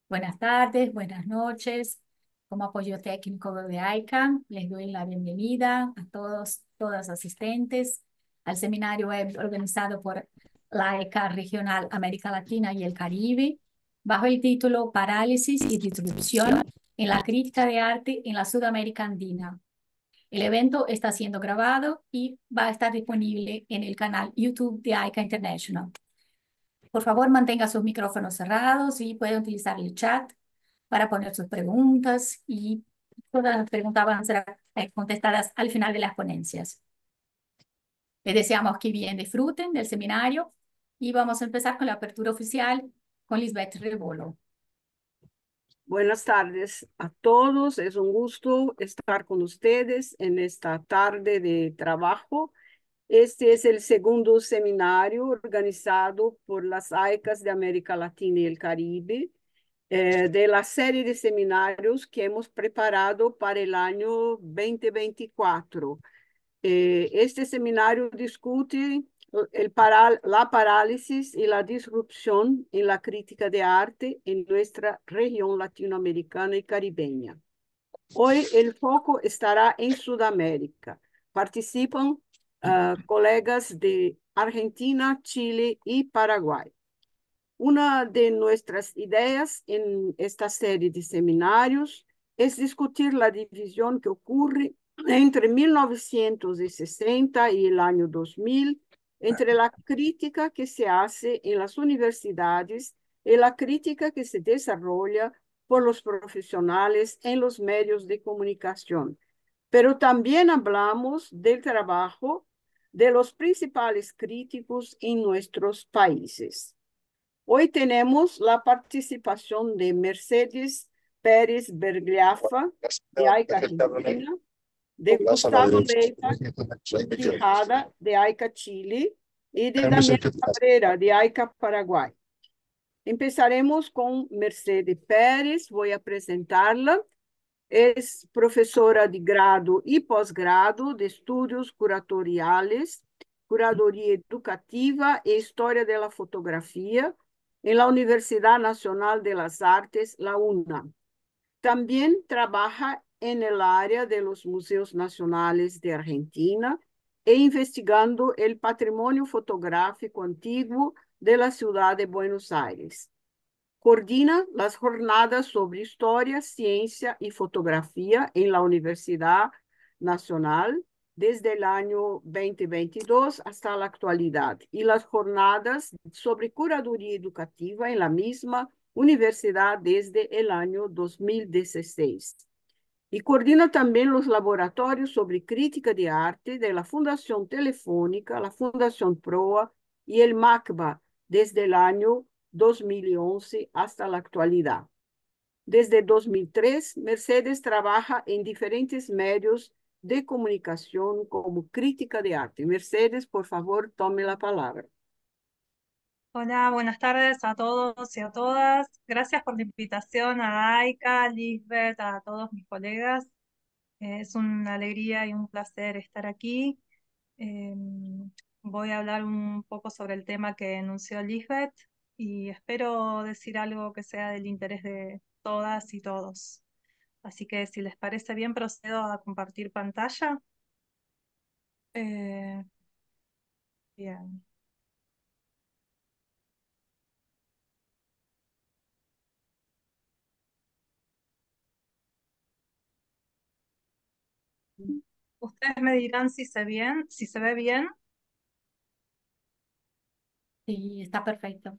Buenas tardes, buenas noches. Como apoyo técnico de AICA, les doy la bienvenida a todos, todas asistentes al seminario web organizado por la AICA Regional América Latina y el Caribe, bajo el título Parálisis y Distribución en la crítica de arte en la Sudamérica Andina. El evento está siendo grabado y va a estar disponible en el canal YouTube de AICA International. Por favor, mantenga sus micrófonos cerrados y puede utilizar el chat para poner sus preguntas y todas las preguntas van a ser contestadas al final de las ponencias. Les deseamos que bien disfruten del seminario y vamos a empezar con la apertura oficial con Lisbeth Rebolo. Buenas tardes a todos. Es un gusto estar con ustedes en esta tarde de trabajo. Este es el segundo seminario organizado por las AICAs de América Latina y el Caribe, de la serie de seminarios que hemos preparado para el año 2024. Este seminario discute la parálisis y la disrupción en la crítica de arte en nuestra región latinoamericana y caribeña. Hoy el foco estará en Sudamérica. Participan colegas de Argentina, Chile y Paraguay. Una de nuestras ideas en esta serie de seminarios es discutir la división que ocurre entre 1960 y el año 2000, entre la crítica que se hace en las universidades y la crítica que se desarrolla por los profesionales en los medios de comunicación. Pero también hablamos del trabajo de los principales críticos en nuestros países. Hoy tenemos la participación de Mercedes Pérez Bergliafa, de AICA Argentina, de Gustavo Leiva Quijada, de AICA Chile, y de Damián Cabrera, de AICA Paraguay. Empezaremos con Mercedes Pérez, voy a presentarla. Es profesora de grado y posgrado de estudios curatoriales, curadoría educativa e historia de la fotografía en la Universidad Nacional de las Artes, la UNAM. También trabaja en el área de los museos nacionales de Argentina e investigando el patrimonio fotográfico antiguo de la ciudad de Buenos Aires. Coordina las jornadas sobre historia, ciencia y fotografía en la Universidad Nacional desde el año 2022 hasta la actualidad y las jornadas sobre curaduría educativa en la misma universidad desde el año 2016. Y coordina también los laboratorios sobre crítica de arte de la Fundación Telefónica, la Fundación PROA y el MACBA desde el año 2011 hasta la actualidad. Desde 2003, Mercedes trabaja en diferentes medios de comunicación como crítica de arte. Mercedes, por favor, tome la palabra. Hola, buenas tardes a todos y a todas. Gracias por la invitación a Aika, a Lisbeth, a todos mis colegas. Es una alegría y un placer estar aquí. Voy a hablar un poco sobre el tema que enunció Lisbeth y espero decir algo que sea del interés de todas y todos. Así que si les parece bien, procedo a compartir pantalla. Eh, bien. Ustedes me dirán si se ve bien. Sí, está perfecto.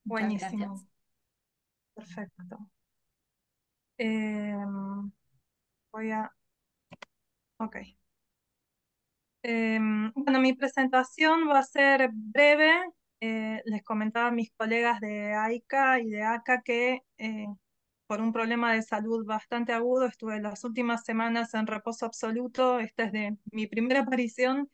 Muchas Buenísimo, gracias. perfecto. Em, voy a, ok. Bueno, mi presentación va a ser breve. Les comentaba a mis colegas de AICA y de ACA que por un problema de salud bastante agudo estuve las últimas semanas en reposo absoluto. Esta es de mi primera aparición.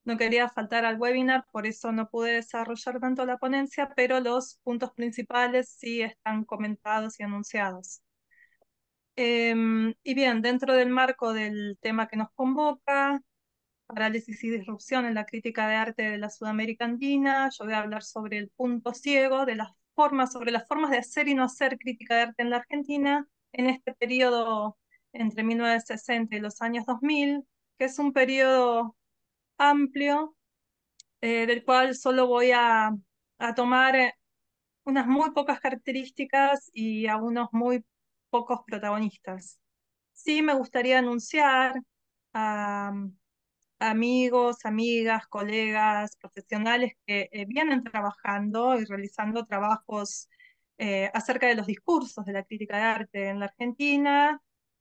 No quería faltar al webinar, por eso no pude desarrollar tanto la ponencia, pero los puntos principales sí están comentados y anunciados. Y bien, dentro del marco del tema que nos convoca, parálisis y disrupción en la crítica de arte de la Sudamérica Andina, yo voy a hablar sobre el punto ciego de las sobre las formas de hacer y no hacer crítica de arte en la Argentina en este periodo entre 1960 y los años 2000, que es un periodo amplio, del cual solo voy a tomar unas muy pocas características y a unos muy pocos protagonistas. Sí me gustaría anunciar a amigos, amigas, colegas, profesionales que vienen trabajando y realizando trabajos acerca de los discursos de la crítica de arte en la Argentina,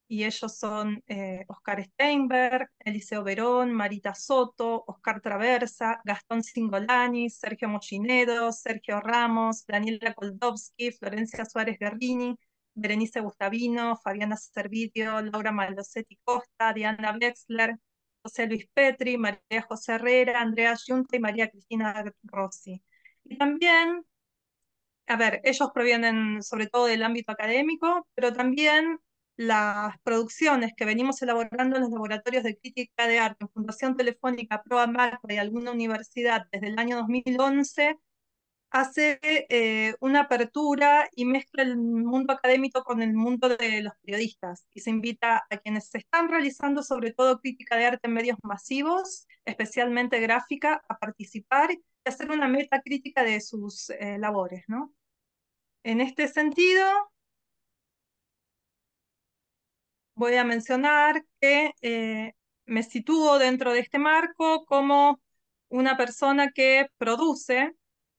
y ellos son Oscar Steinberg, Eliseo Verón, Marita Soto, Oscar Traversa, Gastón Cingolani, Sergio Mollinedo, Sergio Ramos, Daniela Koldovsky, Florencia Suárez Guerrini, Berenice Gustavino, Fabiana Servitio, Laura Malosetti Costa, Diana Wexler, José Luis Petri, María José Herrera, Andrea Giunta y María Cristina Rossi. Y también, a ver, ellos provienen sobre todo del ámbito académico, pero también las producciones que venimos elaborando en los laboratorios de crítica de arte en Fundación Telefónica, Proa Macra y alguna universidad desde el año 2011, hace una apertura y mezcla el mundo académico con el mundo de los periodistas, y se invita a quienes se están realizando sobre todo crítica de arte en medios masivos, especialmente gráfica, a participar y hacer una metacrítica de sus labores, ¿no? En este sentido, voy a mencionar que me sitúo dentro de este marco como una persona que produce,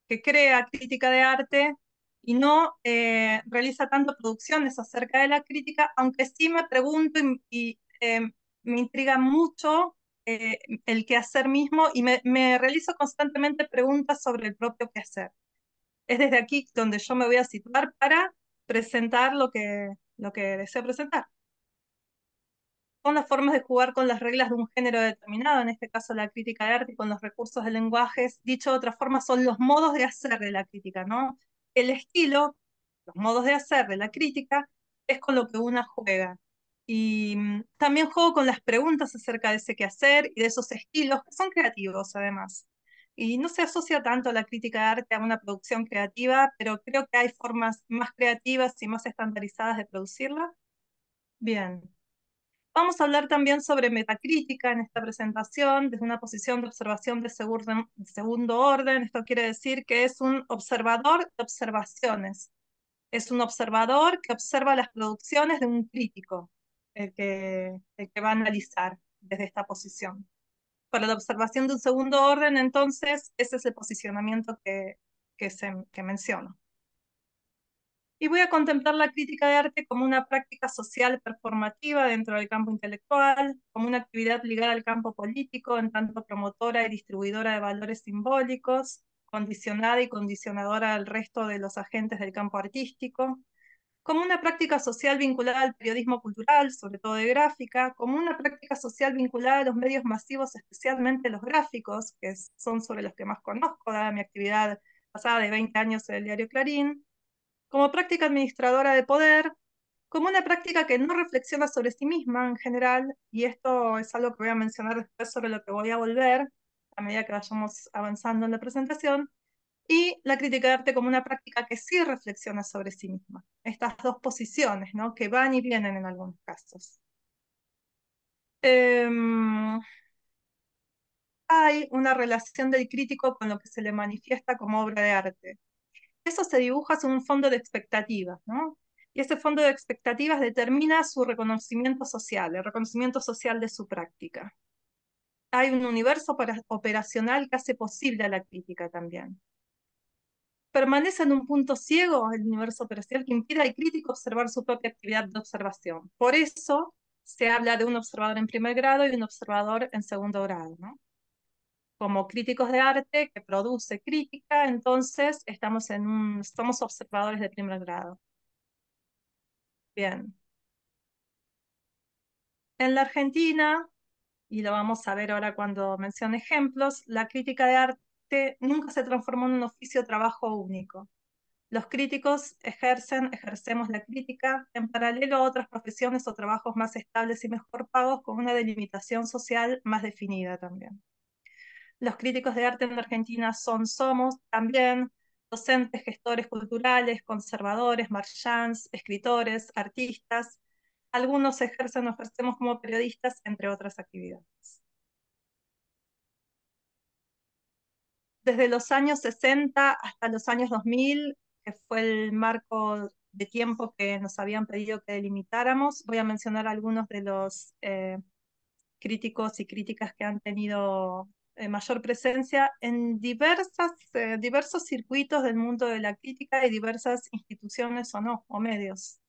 que crea crítica de arte y no realiza tanto producciones acerca de la crítica, aunque sí me pregunto y me intriga mucho el quehacer mismo, y me realizo constantemente preguntas sobre el propio quehacer. Es desde aquí donde yo me voy a situar para presentar lo que deseo presentar. Son las formas de jugar con las reglas de un género determinado, en este caso la crítica de arte, y con los recursos del lenguaje. Dicho de otra forma, son los modos de hacer de la crítica, ¿no? El estilo, los modos de hacer de la crítica, es con lo que una juega. Y también juego con las preguntas acerca de ese quehacer y de esos estilos, que son creativos además. Y no se asocia tanto la crítica de arte a una producción creativa, pero creo que hay formas más creativas y más estandarizadas de producirla. Bien. Vamos a hablar también sobre metacrítica en esta presentación, desde una posición de observación de segundo orden. Esto quiere decir que es un observador de observaciones. Es un observador que observa las producciones de un crítico, el que va a analizar desde esta posición. Para la observación de un segundo orden, entonces, ese es el posicionamiento que menciono. Y voy a contemplar la crítica de arte como una práctica social performativa dentro del campo intelectual, como una actividad ligada al campo político, en tanto promotora y distribuidora de valores simbólicos, condicionada y condicionadora al resto de los agentes del campo artístico, como una práctica social vinculada al periodismo cultural, sobre todo de gráfica, como una práctica social vinculada a los medios masivos, especialmente los gráficos, que son sobre los que más conozco, dada mi actividad pasada de 20 años en el diario Clarín, como práctica administradora de poder, como una práctica que no reflexiona sobre sí misma en general, y esto es algo que voy a mencionar después, sobre lo que voy a volver a medida que vayamos avanzando en la presentación, y la crítica de arte como una práctica que sí reflexiona sobre sí misma. Estas dos posiciones, ¿no?, que van y vienen en algunos casos. Hay una relación del crítico con lo que se le manifiesta como obra de arte. Eso se dibuja sobre un fondo de expectativas, ¿no? Y ese fondo de expectativas determina su reconocimiento social, el reconocimiento social de su práctica. Hay un universo operacional que hace posible a la crítica también. Permanece en un punto ciego el universo operacional que impide al crítico observar su propia actividad de observación. Por eso se habla de un observador en primer grado y un observador en segundo grado, ¿no? Como críticos de arte que produce crítica, entonces somos observadores de primer grado. Bien. En la Argentina, y lo vamos a ver ahora cuando mencione ejemplos, la crítica de arte nunca se transformó en un oficio o trabajo único. Los críticos ejercemos la crítica en paralelo a otras profesiones o trabajos más estables y mejor pagos, con una delimitación social más definida también. Los críticos de arte en la Argentina somos también docentes, gestores culturales, conservadores, marchands, escritores, artistas. Algunos ejercen o ejercemos como periodistas, entre otras actividades. Desde los años 60 hasta los años 2000, que fue el marco de tiempo que nos habían pedido que delimitáramos, voy a mencionar algunos de los críticos y críticas que han tenido mayor presencia en diversos circuitos del mundo de la crítica y diversas instituciones o no, o medios,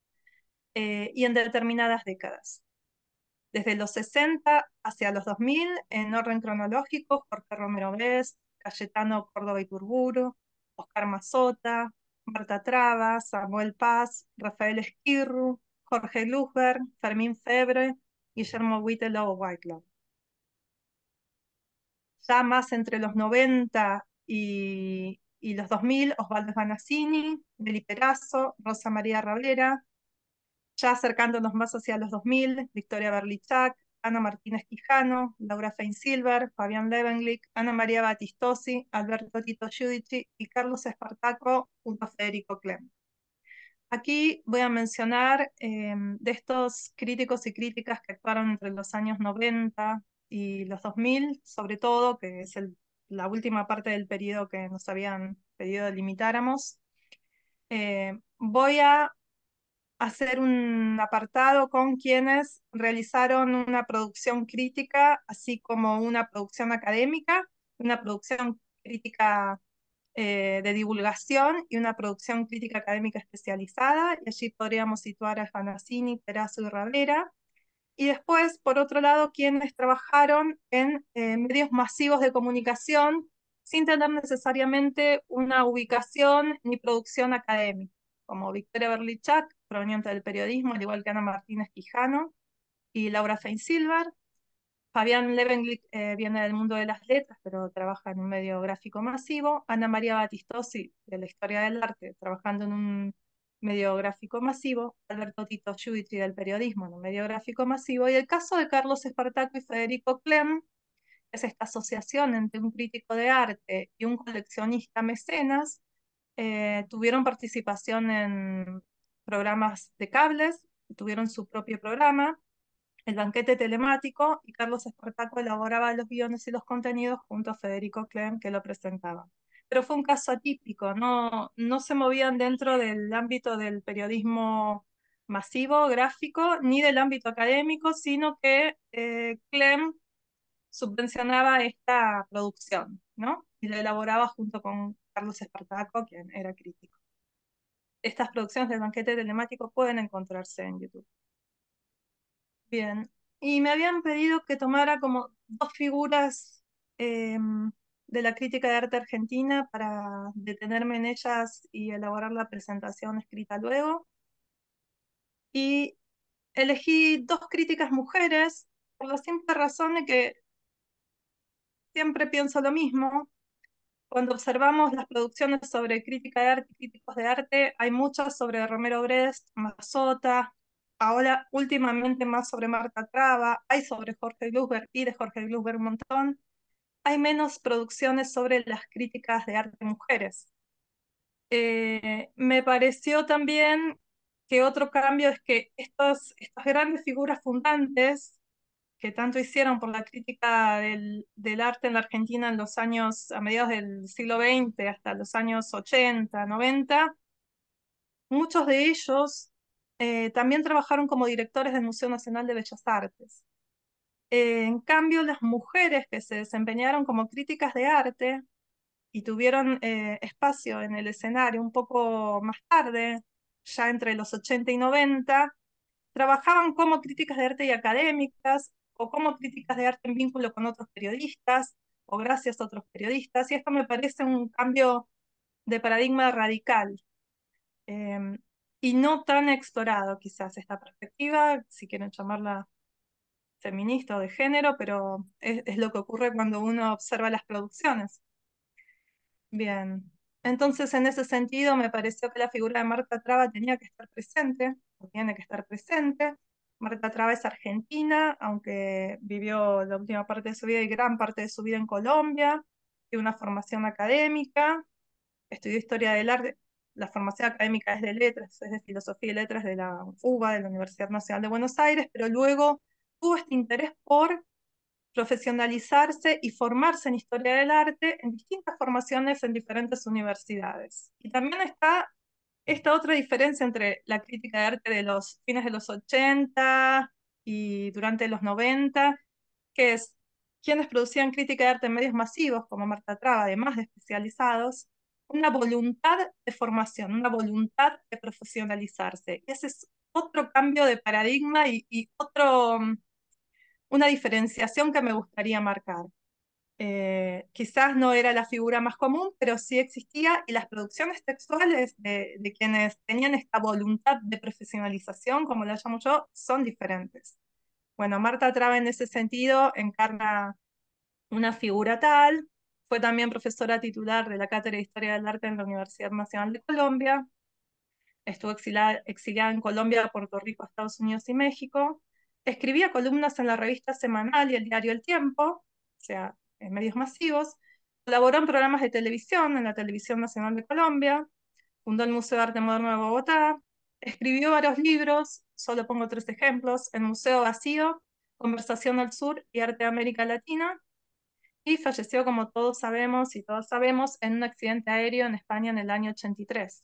y en determinadas décadas. Desde los 60 hacia los 2000, en orden cronológico, Jorge Romero Best, Cayetano Córdoba Iturburu, Oscar Mazota, Marta Traba, Samuel Paz, Rafael Esquirru, Jorge Glusberg, Fermín Febre, Guillermo Whitelaw Whitelaw. Ya más entre los 90 y los 2000, Osvaldo Sbanazzini, Beli Perazo, Rosa María Ravera. Ya acercándonos más hacia los 2000, Victoria Berlichak, Ana Martínez Quijano, Laura Feinsilver, Fabián Levenglick, Ana María Batistosi, Alberto Tito Giudici y Carlos Espartaco junto a Federico Clem. Aquí voy a mencionar de estos críticos y críticas que actuaron entre los años 90 y los 2000, sobre todo, que es la última parte del periodo que nos habían pedido delimitáramos. Voy a hacer un apartado con quienes realizaron una producción crítica, así como una producción académica, una producción crítica de divulgación y una producción crítica académica especializada, y allí podríamos situar a Sbanazzini, Perazo y Ravera. Y después, por otro lado, quienes trabajaron en medios masivos de comunicación sin tener necesariamente una ubicación ni producción académica, como Victoria Berlichak, proveniente del periodismo, al igual que Ana Martínez Quijano y Laura Feinsilver. Fabián Levenglick viene del mundo de las letras, pero trabaja en un medio gráfico masivo. Ana María Batistosi, de la historia del arte, trabajando en un medio gráfico masivo. Alberto Tito Giudici, del periodismo, en un medio gráfico masivo. Y el caso de Carlos Espartaco y Federico Clem es esta asociación entre un crítico de arte y un coleccionista mecenas. Tuvieron participación en programas de cables, tuvieron su propio programa, El Banquete Telemático, y Carlos Espartaco elaboraba los guiones y los contenidos junto a Federico Clem, que lo presentaba. Pero fue un caso atípico, no se movían dentro del ámbito del periodismo masivo, gráfico, ni del ámbito académico, sino que Clem subvencionaba esta producción, ¿no? Y la elaboraba junto con Carlos Espartaco, quien era crítico. Estas producciones del Banquete Telemático pueden encontrarse en YouTube. Bien, y me habían pedido que tomara como dos figuras de la crítica de arte argentina para detenerme en ellas y elaborar la presentación escrita luego. Y elegí dos críticas mujeres por la simple razón de que siempre pienso lo mismo. Cuando observamos las producciones sobre crítica de arte y críticos de arte, hay muchas sobre Romero Brest, Mazota, ahora últimamente más sobre Marta Traba, hay sobre Jorge Glusberg y de Jorge Glusberg un montón. Hay menos producciones sobre las críticas de arte mujeres. Me pareció también que otro cambio es que estas grandes figuras fundantes que tanto hicieron por la crítica del arte en la Argentina en los años, a mediados del siglo XX hasta los años 80, 90, muchos de ellos también trabajaron como directores del Museo Nacional de Bellas Artes. En cambio, las mujeres que se desempeñaron como críticas de arte y tuvieron espacio en el escenario un poco más tarde, ya entre los 80 y 90, trabajaban como críticas de arte y académicas, o como críticas de arte en vínculo con otros periodistas, o gracias a otros periodistas, y esto me parece un cambio de paradigma radical, eh, y no tan explorado quizás esta perspectiva, si quieren llamarla feminista o de género, pero es lo que ocurre cuando uno observa las producciones. Bien, entonces en ese sentido me pareció que la figura de Marta Traba tenía que estar presente, o tiene que estar presente. Marta Traba es argentina, aunque vivió la última parte de su vida y gran parte de su vida en Colombia, tiene una formación académica, estudió Historia del Arte. La formación académica es de letras, es de Filosofía y Letras de la UBA, de la Universidad Nacional de Buenos Aires, pero luego tuvo este interés por profesionalizarse y formarse en Historia del Arte en distintas formaciones en diferentes universidades. Y también está esta otra diferencia entre la crítica de arte de los fines de los 80 y durante los 90, que es quienes producían crítica de arte en medios masivos, como Marta Traba, además de especializados, una voluntad de formación, una voluntad de profesionalizarse. Ese es otro cambio de paradigma y una diferenciación que me gustaría marcar. Quizás no era la figura más común, pero sí existía, y las producciones textuales de quienes tenían esta voluntad de profesionalización, como la llamo yo, son diferentes. Bueno, Marta Traba en ese sentido encarna una figura tal, fue también profesora titular de la Cátedra de Historia del Arte en la Universidad Nacional de Colombia, estuvo exiliada en Colombia, Puerto Rico, Estados Unidos y México, escribía columnas en la revista semanal y el diario El Tiempo, o sea, en medios masivos, colaboró en programas de televisión en la Televisión Nacional de Colombia, fundó el Museo de Arte Moderno de Bogotá, escribió varios libros, solo pongo 3 ejemplos: El Museo Vacío, Conversación al Sur y Arte de América Latina, y falleció, como todos sabemos y todas sabemos, en un accidente aéreo en España en el año 83.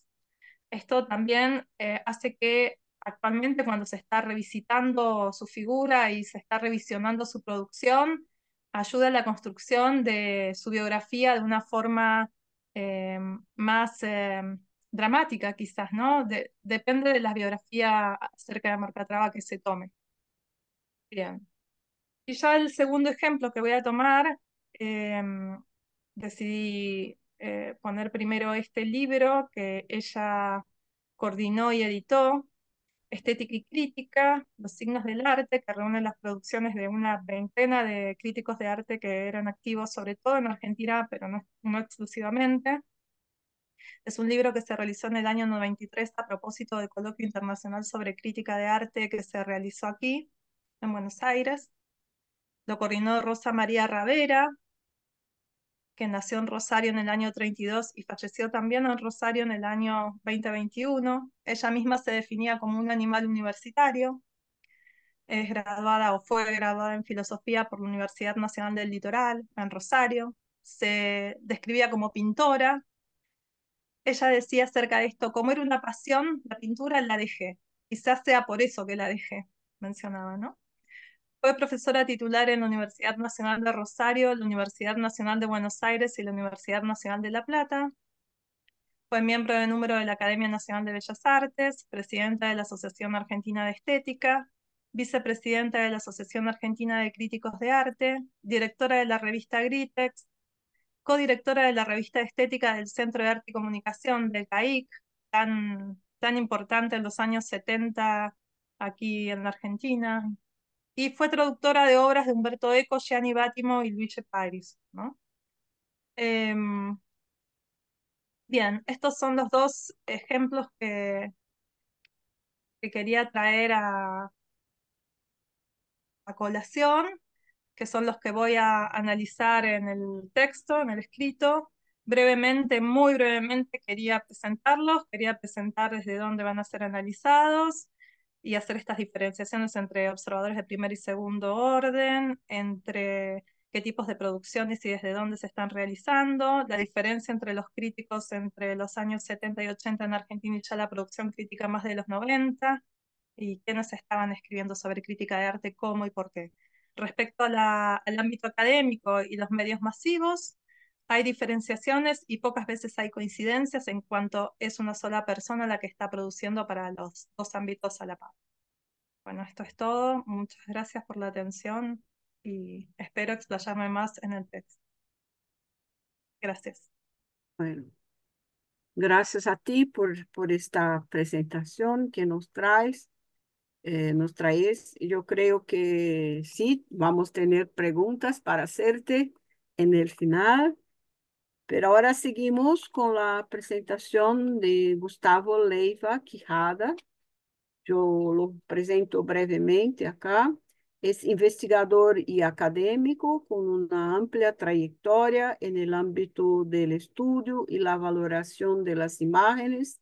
Esto también hace que actualmente, cuando se está revisitando su figura y se está revisionando su producción, ayuda a la construcción de su biografía de una forma más dramática, quizás, ¿no? Depende de la biografía acerca de Marta Traba que se tome. Bien. Y ya el segundo ejemplo que voy a tomar, decidí poner primero este libro que ella coordinó y editó, Estética y Crítica, los signos del arte, que reúne las producciones de una veintena de críticos de arte que eran activos sobre todo en Argentina, pero no exclusivamente. Es un libro que se realizó en el año 93 a propósito del Coloquio Internacional sobre Crítica de Arte que se realizó aquí, en Buenos Aires. Lo coordinó Rosa María Ravera, que nació en Rosario en el año 32 y falleció también en Rosario en el año 2021. Ella misma se definía como un animal universitario. Es graduada o fue graduada en filosofía por la Universidad Nacional del Litoral, en Rosario. Se describía como pintora. Ella decía acerca de esto: como era una pasión, la pintura la dejé. Quizás sea por eso que la dejé, mencionaba, ¿no? Fue profesora titular en la Universidad Nacional de Rosario, la Universidad Nacional de Buenos Aires y la Universidad Nacional de La Plata. Fue miembro de número de la Academia Nacional de Bellas Artes, presidenta de la Asociación Argentina de Estética, vicepresidenta de la Asociación Argentina de Críticos de Arte, directora de la revista Gritex, codirectora de la revista de Estética del Centro de Arte y Comunicación del CAIC, tan importante en los años 70 aquí en la Argentina, y fue traductora de obras de Umberto Eco, Gianni Battimo y Luigi Piris, ¿no? Bien, estos son los dos ejemplos que quería traer a colación, que son los que voy a analizar en el texto, en el escrito. Brevemente, muy brevemente, quería presentar desde dónde van a ser analizados y hacer estas diferenciaciones entre observadores de primer y segundo orden, entre qué tipos de producciones y desde dónde se están realizando, la diferencia entre los críticos entre los años 70 y 80 en Argentina y ya la producción crítica más de los 90, y quiénes estaban escribiendo sobre crítica de arte, cómo y por qué. Respecto al ámbito académico y los medios masivos, hay diferenciaciones y pocas veces hay coincidencias en cuanto es una sola persona la que está produciendo para los dos ámbitos a la par. Bueno, esto es todo. Muchas gracias por la atención y espero explayarme más en el texto. Gracias. Bueno, gracias a ti por esta presentación que nos traes. Nos traes. Yo creo que sí, vamos a tener preguntas para hacerte en el final, pero ahora seguimos con la presentación de Gustavo Leiva Quijada. Yo lo presento brevemente acá. Es investigador y académico con una amplia trayectoria en el ámbito del estudio y la valoración de las imágenes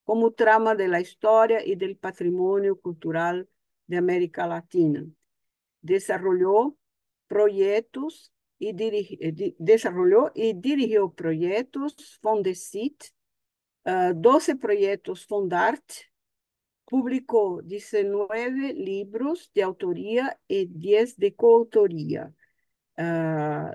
como trama de la historia y del patrimonio cultural de América Latina. Desarrolló proyectos y dirigió proyectos Fondesit, 12 proyectos Fondart, publicó 19 libros de autoría y 10 de coautoría.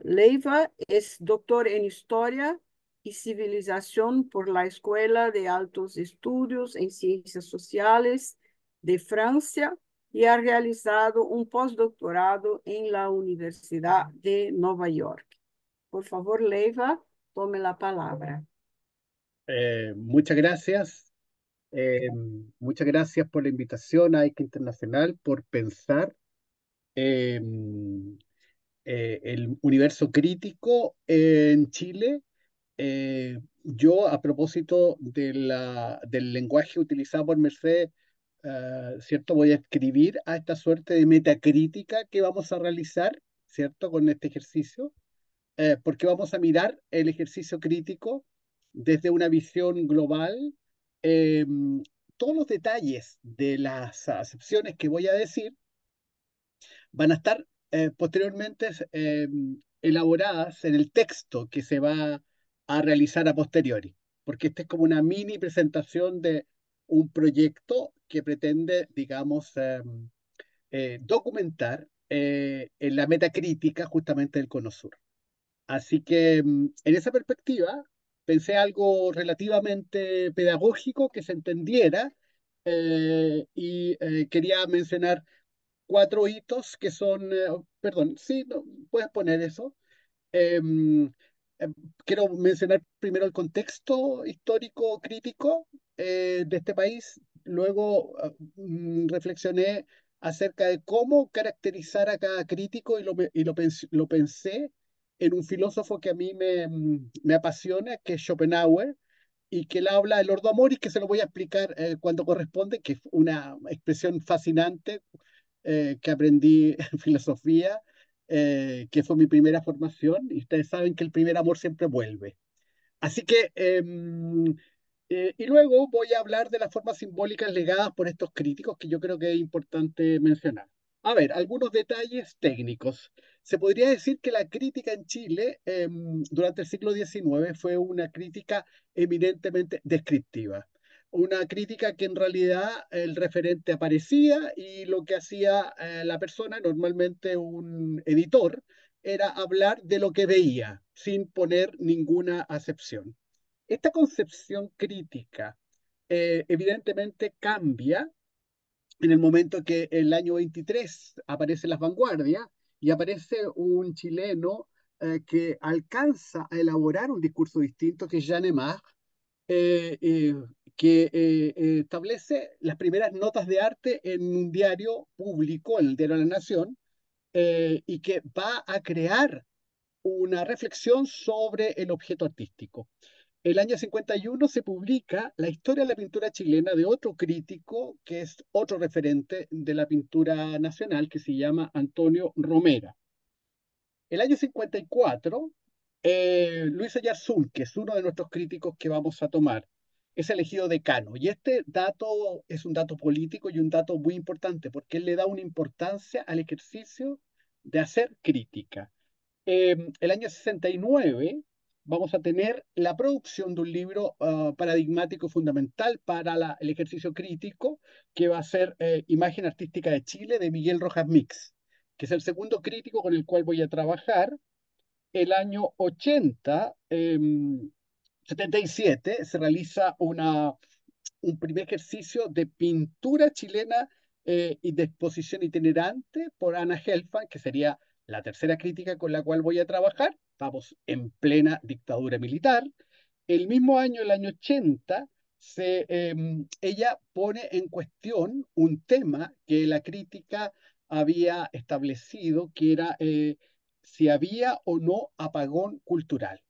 Leiva es doctor en Historia y Civilización por la Escuela de Altos Estudios en Ciencias Sociales de Francia y ha realizado un postdoctorado en la Universidad de Nueva York. Por favor, Leiva, tome la palabra. Muchas gracias. Muchas gracias por la invitación a AICA Internacional, por pensar eh, el universo crítico en Chile. Yo, a propósito del lenguaje utilizado por Mercedes, ¿cierto? Voy a escribir a esta suerte de metacrítica que vamos a realizar, ¿cierto? Con este ejercicio, porque vamos a mirar el ejercicio crítico desde una visión global. eh, Todos los detalles de las acepciones que voy a decir van a estar posteriormente elaboradas en el texto que se va a realizar a posteriori, porque esta es como una mini presentación de un proyecto que pretende, digamos, documentar en la metacrítica justamente del Cono Sur. Así que en esa perspectiva pensé algo relativamente pedagógico que se entendiera, y quería mencionar 4 hitos que son, perdón, sí, no, puedes poner eso. Em, Quiero mencionar primero el contexto histórico crítico de este país. Luego reflexioné acerca de cómo caracterizar a cada crítico lo pensé en un filósofo que a mí me apasiona, que es Schopenhauer, y que él habla del Ordo Amoris, que se lo voy a explicar cuando corresponde, que es una expresión fascinante que aprendí en filosofía, que fue mi primera formación, y ustedes saben que el primer amor siempre vuelve. Así que, y luego voy a hablar de las formas simbólicas legadas por estos críticos que yo creo que es importante mencionar. A ver, algunos detalles técnicos. Se podría decir que la crítica en Chile durante el siglo XIX fue una crítica eminentemente descriptiva. Una crítica que en realidad el referente aparecía y lo que hacía la persona, normalmente un editor, era hablar de lo que veía, sin poner ninguna acepción. Esta concepción crítica evidentemente cambia en el momento que el año 23 aparecen las vanguardias y aparece un chileno que alcanza a elaborar un discurso distinto, que es Jean Aimard, eh, eh, que establece las primeras notas de arte en un diario público, en el diario de la Nación, y que va a crear una reflexión sobre el objeto artístico. El año 51 se publica La historia de la pintura chilena de otro crítico, que es otro referente de la pintura nacional, que se llama Antonio Romera. El año 54, Luis Ayarzábal, que es uno de nuestros críticos que vamos a tomar, es elegido decano. Y este dato es un dato político y un dato muy importante, porque él le da una importancia al ejercicio de hacer crítica. El año 69 vamos a tener la producción de un libro paradigmático fundamental para el ejercicio crítico, que va a ser Imagen Artística de Chile, de Miguel Rojas Mix, que es el segundo crítico con el cual voy a trabajar. El año 77, se realiza un primer ejercicio de pintura chilena y de exposición itinerante por Ana Helfand, que sería la tercera crítica con la cual voy a trabajar. Estamos en plena dictadura militar. El mismo año, el año 80, ella pone en cuestión un tema que la crítica había establecido, que era si había o no apagón cultural.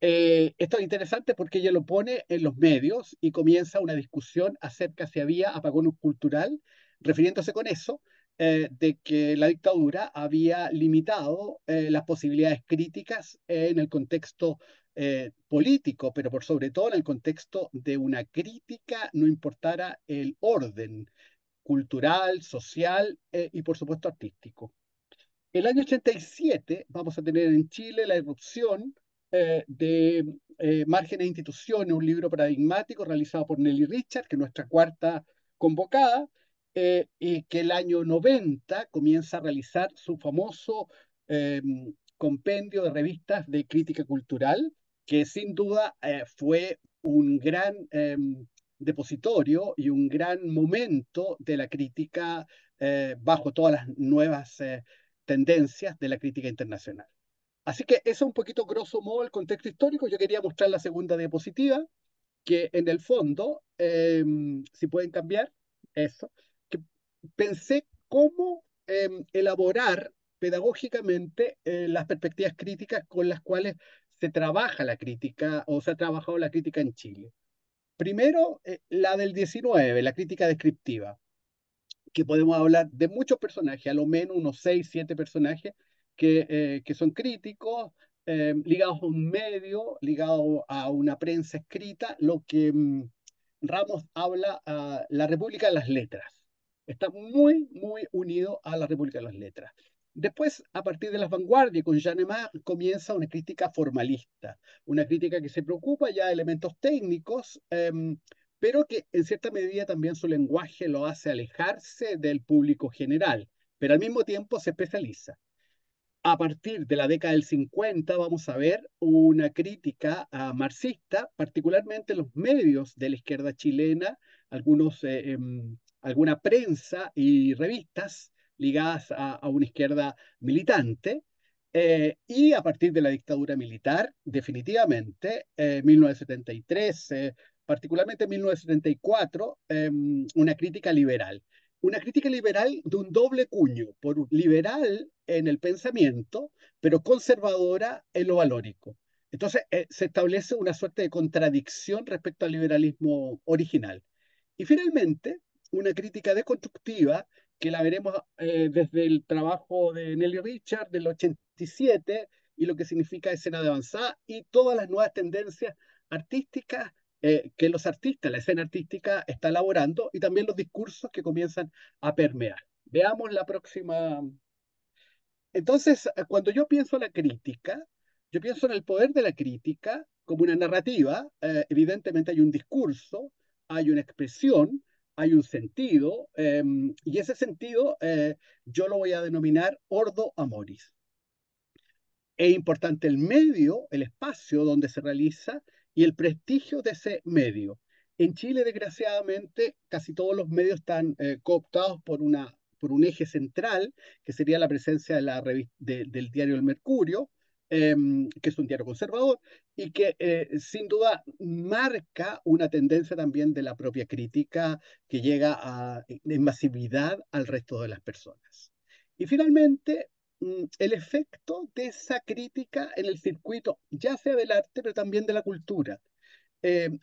Esto es interesante porque ella lo pone en los medios y comienza una discusión acerca si había apagón cultural, refiriéndose con eso de que la dictadura había limitado las posibilidades críticas en el contexto político, pero por sobre todo en el contexto de una crítica, no importara el orden cultural, social y por supuesto artístico. El año 87 vamos a tener en Chile la irrupción de Márgenes e Instituciones, un libro paradigmático realizado por Nelly Richard, que es nuestra cuarta convocada, y que el año 90 comienza a realizar su famoso eh, compendio de revistas de crítica cultural, que sin duda fue un gran depositorio y un gran momento de la crítica bajo todas las nuevas tendencias de la crítica internacional. Así que eso es un poquito grosso modo el contexto histórico. Yo quería mostrar la segunda diapositiva, que en el fondo, si pueden cambiar, eso, que pensé cómo elaborar pedagógicamente las perspectivas críticas con las cuales se trabaja la crítica o se ha trabajado la crítica en Chile. Primero, la del 19, la crítica descriptiva, que podemos hablar de muchos personajes, a lo menos unos 6, 7 personajes que son críticos, ligados a un medio, ligados a una prensa escrita, lo que Ramos habla a la República de las Letras. Está muy, muy unido a la República de las Letras. Después, a partir de las vanguardias, con Jean Aimard, comienza una crítica formalista, una crítica que se preocupa ya de elementos técnicos, pero que en cierta medida también su lenguaje lo hace alejarse del público general, pero al mismo tiempo se especializa. A partir de la década del 50 vamos a ver una crítica marxista, particularmente en los medios de la izquierda chilena, alguna prensa y revistas ligadas a una izquierda militante, y a partir de la dictadura militar, definitivamente, 1973, particularmente 1974, una crítica liberal. Una crítica liberal de un doble cuño, por liberal en el pensamiento, pero conservadora en lo valórico. Entonces, se establece una suerte de contradicción respecto al liberalismo original. Y finalmente, una crítica deconstructiva que la veremos desde el trabajo de Nelly Richard del 87 y lo que significa escena de avanzada y todas las nuevas tendencias artísticas que los artistas, la escena artística está elaborando y también los discursos que comienzan a permear. Veamos la próxima. Entonces, cuando yo pienso en la crítica, yo pienso en el poder de la crítica como una narrativa. Evidentemente hay un discurso, hay una expresión, hay un sentido, y ese sentido yo lo voy a denominar ordo amoris. Es importante el medio, el espacio donde se realiza y el prestigio de ese medio. En Chile, desgraciadamente, casi todos los medios están cooptados por un eje central, que sería la presencia del diario El Mercurio, que es un diario conservador, y que sin duda marca una tendencia también de la propia crítica que llega en masividad al resto de las personas. Y finalmente, el efecto de esa crítica en el circuito, ya sea del arte, pero también de la cultura.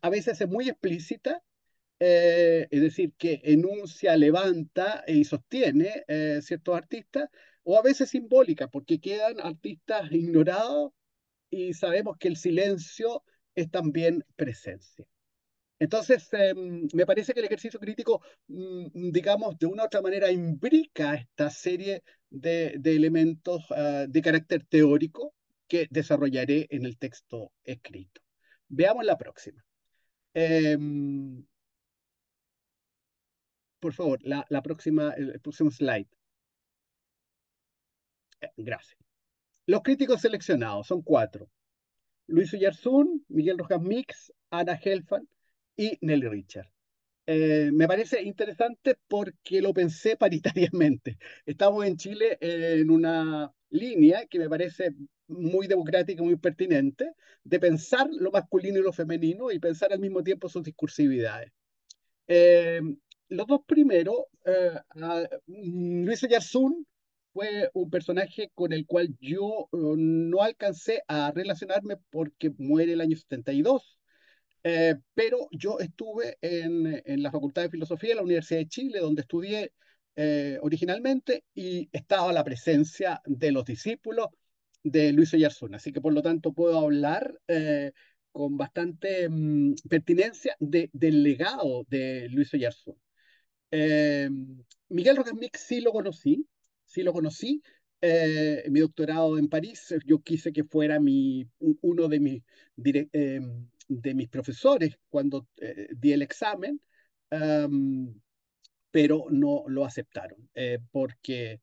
A veces es muy explícita, es decir, que enuncia, levanta y sostiene ciertos artistas, o a veces simbólica, porque quedan artistas ignorados y sabemos que el silencio es también presencia. Entonces, me parece que el ejercicio crítico, digamos, de una u otra manera imbrica esta serie de elementos de carácter teórico que desarrollaré en el texto escrito. Veamos la próxima. Por favor, el próximo slide. Gracias. Los críticos seleccionados son 4. Luis Oyarzún, Miguel Rojas Mix, Ana Helfand y Nelly Richard. Me parece interesante porque lo pensé paritariamente. Estamos en Chile en una línea que me parece muy democrática y muy pertinente de pensar lo masculino y lo femenino y pensar al mismo tiempo sus discursividades. Eh, los dos primeros, Luis Oyarzún fue un personaje con el cual yo no alcancé a relacionarme porque muere el año 72. Pero yo estuve en la Facultad de Filosofía de la Universidad de Chile, donde estudié originalmente, y estaba la presencia de los discípulos de Luis Oyarzún. Así que por lo tanto puedo hablar con bastante pertinencia del legado de Luis Oyarzún. Eh, Miguel Rocamix sí lo conocí. En mi doctorado en París, yo quise que fuera uno de mis profesores cuando di el examen, um, pero no lo aceptaron porque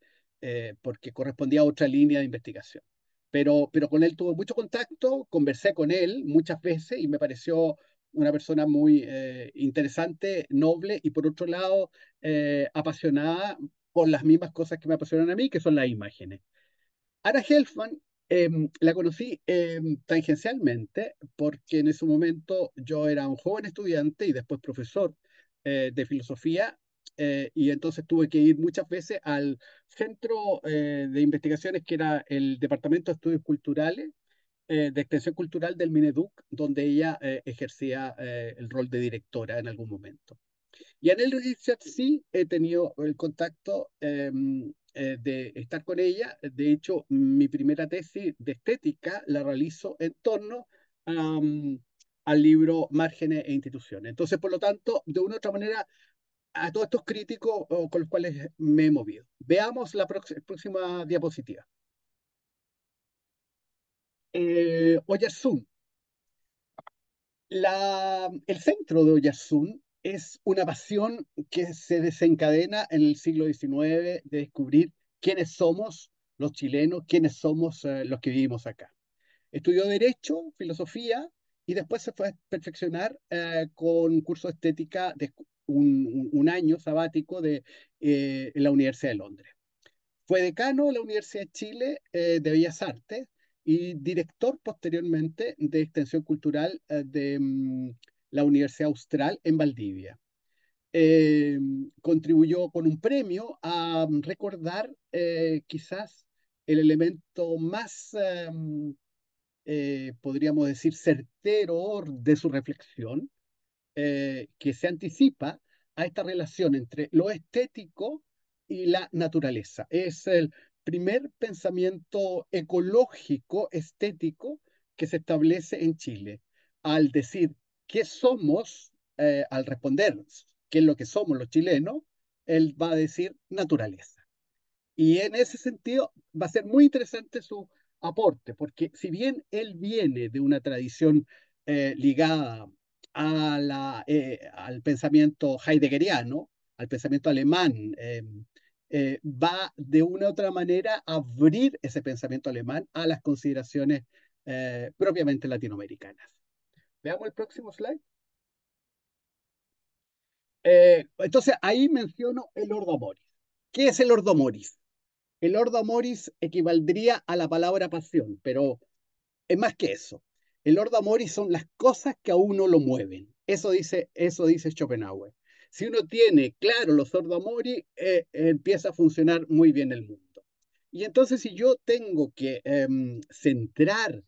correspondía a otra línea de investigación. Pero con él tuve mucho contacto, conversé con él muchas veces y me pareció una persona muy interesante, noble y por otro lado apasionada por las mismas cosas que me apasionan a mí, que son las imágenes. Ara Helfman la conocí tangencialmente porque en ese momento yo era un joven estudiante y después profesor de filosofía, y entonces tuve que ir muchas veces al centro de investigaciones que era el Departamento de Estudios Culturales de Extensión Cultural del Mineduc, donde ella ejercía el rol de directora en algún momento. Y en el Research sí he tenido el contacto de estar con ella. De hecho, mi primera tesis de estética la realizo en torno um, al libro Márgenes e Instituciones. Entonces, por lo tanto, de una u otra manera, a todos estos críticos con los cuales me he movido. Veamos la próxima diapositiva. Oyarzún. El centro de Oyarzún es una pasión que se desencadena en el siglo XIX de descubrir quiénes somos los chilenos, quiénes somos los que vivimos acá. Estudió Derecho, Filosofía y después se fue a perfeccionar con un curso de estética de un año sabático en la Universidad de Londres. Fue decano de la Universidad de Chile de Bellas Artes y director posteriormente de Extensión Cultural de la Universidad Austral en Valdivia. Contribuyó con un premio a recordar quizás el elemento más, podríamos decir, certero de su reflexión, que se anticipa a esta relación entre lo estético y la naturaleza. Es el primer pensamiento ecológico estético que se establece en Chile. Al decir qué somos, al responder qué es lo que somos los chilenos, él va a decir naturaleza. Y en ese sentido va a ser muy interesante su aporte, porque si bien él viene de una tradición ligada al pensamiento heideggeriano, al pensamiento alemán, va de una u otra manera a abrir ese pensamiento alemán a las consideraciones propiamente latinoamericanas. Veamos el próximo slide. Entonces ahí menciono el Ordo Moris. ¿Qué es el Ordo Moris? El Ordo Moris equivaldría a la palabra pasión, pero es más que eso. El Ordo Moris son las cosas que a uno lo mueven. Eso dice Schopenhauer. Si uno tiene claro los Ordo Moris, empieza a funcionar muy bien el mundo. Y entonces si yo tengo que centrar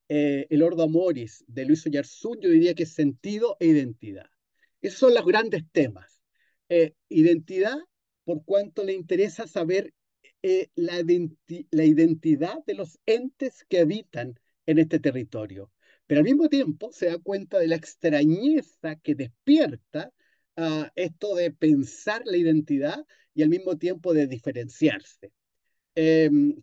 el Ordo Moris de Luis Oyarzún, yo diría que es sentido e identidad. Esos son los grandes temas. Identidad, por cuanto le interesa saber la identidad de los entes que habitan en este territorio. Pero al mismo tiempo se da cuenta de la extrañeza que despierta esto de pensar la identidad y al mismo tiempo de diferenciarse.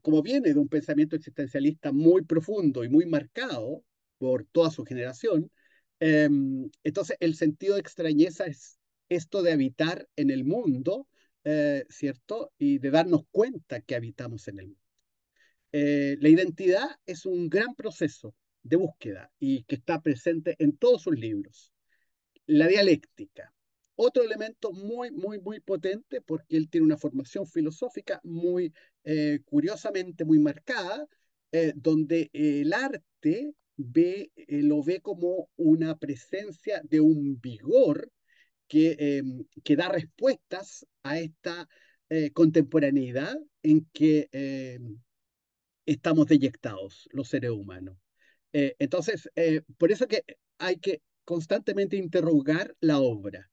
Como viene de un pensamiento existencialista muy profundo y muy marcado por toda su generación, entonces el sentido de extrañeza es esto de habitar en el mundo, ¿cierto? Y de darnos cuenta que habitamos en el mundo. La identidad es un gran proceso de búsqueda y que está presente en todos sus libros. La dialéctica, otro elemento muy potente porque él tiene una formación filosófica muy curiosamente muy marcada, donde el arte lo ve como una presencia de un vigor que da respuestas a esta contemporaneidad en que estamos deyectados los seres humanos. Entonces, por eso que hay que constantemente interrogar la obra.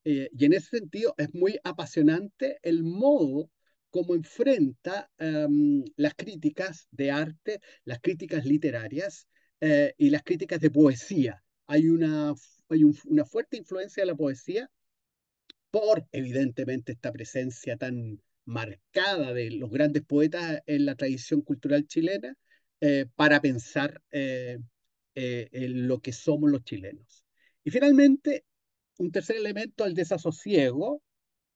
Y en ese sentido es muy apasionante el modo como enfrenta las críticas de arte, las críticas literarias y las críticas de poesía. Una fuerte influencia de la poesía por, evidentemente, esta presencia tan marcada de los grandes poetas en la tradición cultural chilena para pensar en lo que somos los chilenos. Y finalmente, un tercer elemento, el desasosiego,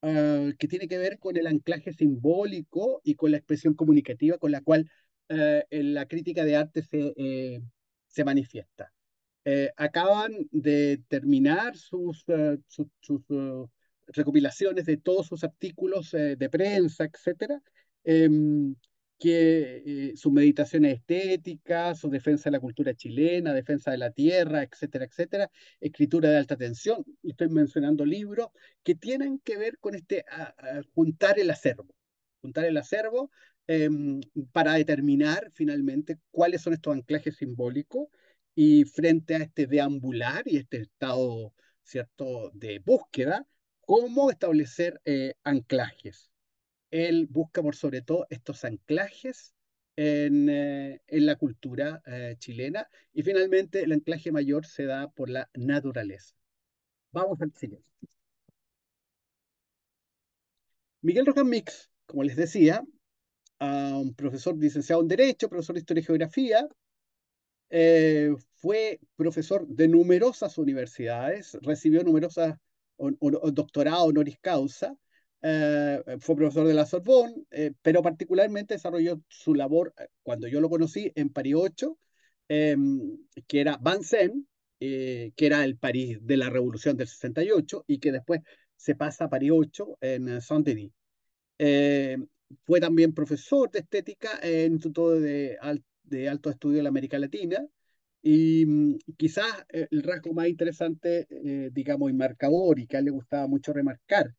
que tiene que ver con el anclaje simbólico y con la expresión comunicativa con la cual en la crítica de arte se manifiesta. Acaban de terminar sus recopilaciones de todos sus artículos de prensa, etcétera, em, sus meditaciones estéticas, su defensa de la cultura chilena, defensa de la tierra, etcétera, etcétera, escritura de alta tensión. Estoy mencionando libros que tienen que ver con juntar el acervo para determinar finalmente cuáles son estos anclajes simbólicos y frente a este deambular y este estado, ¿cierto?, de búsqueda, cómo establecer anclajes. Él busca por sobre todo estos anclajes en la cultura chilena y finalmente el anclaje mayor se da por la naturaleza. Vamos al siguiente. Miguel Rojas Mix, como les decía, un profesor licenciado en Derecho, profesor de Historia y Geografía, fue profesor de numerosas universidades, recibió numerosas doctorados honoris causa, fue profesor de la Sorbonne, pero particularmente desarrolló su labor cuando yo lo conocí en París 8, eh, que era Vincennes, que era el París de la Revolución del 68 y que después se pasa a París 8 en Saint-Denis. Eh, Fue también profesor de estética en el Instituto de Alto Estudio de la América Latina y quizás el rasgo más interesante, digamos, y marcador y que a él le gustaba mucho remarcar,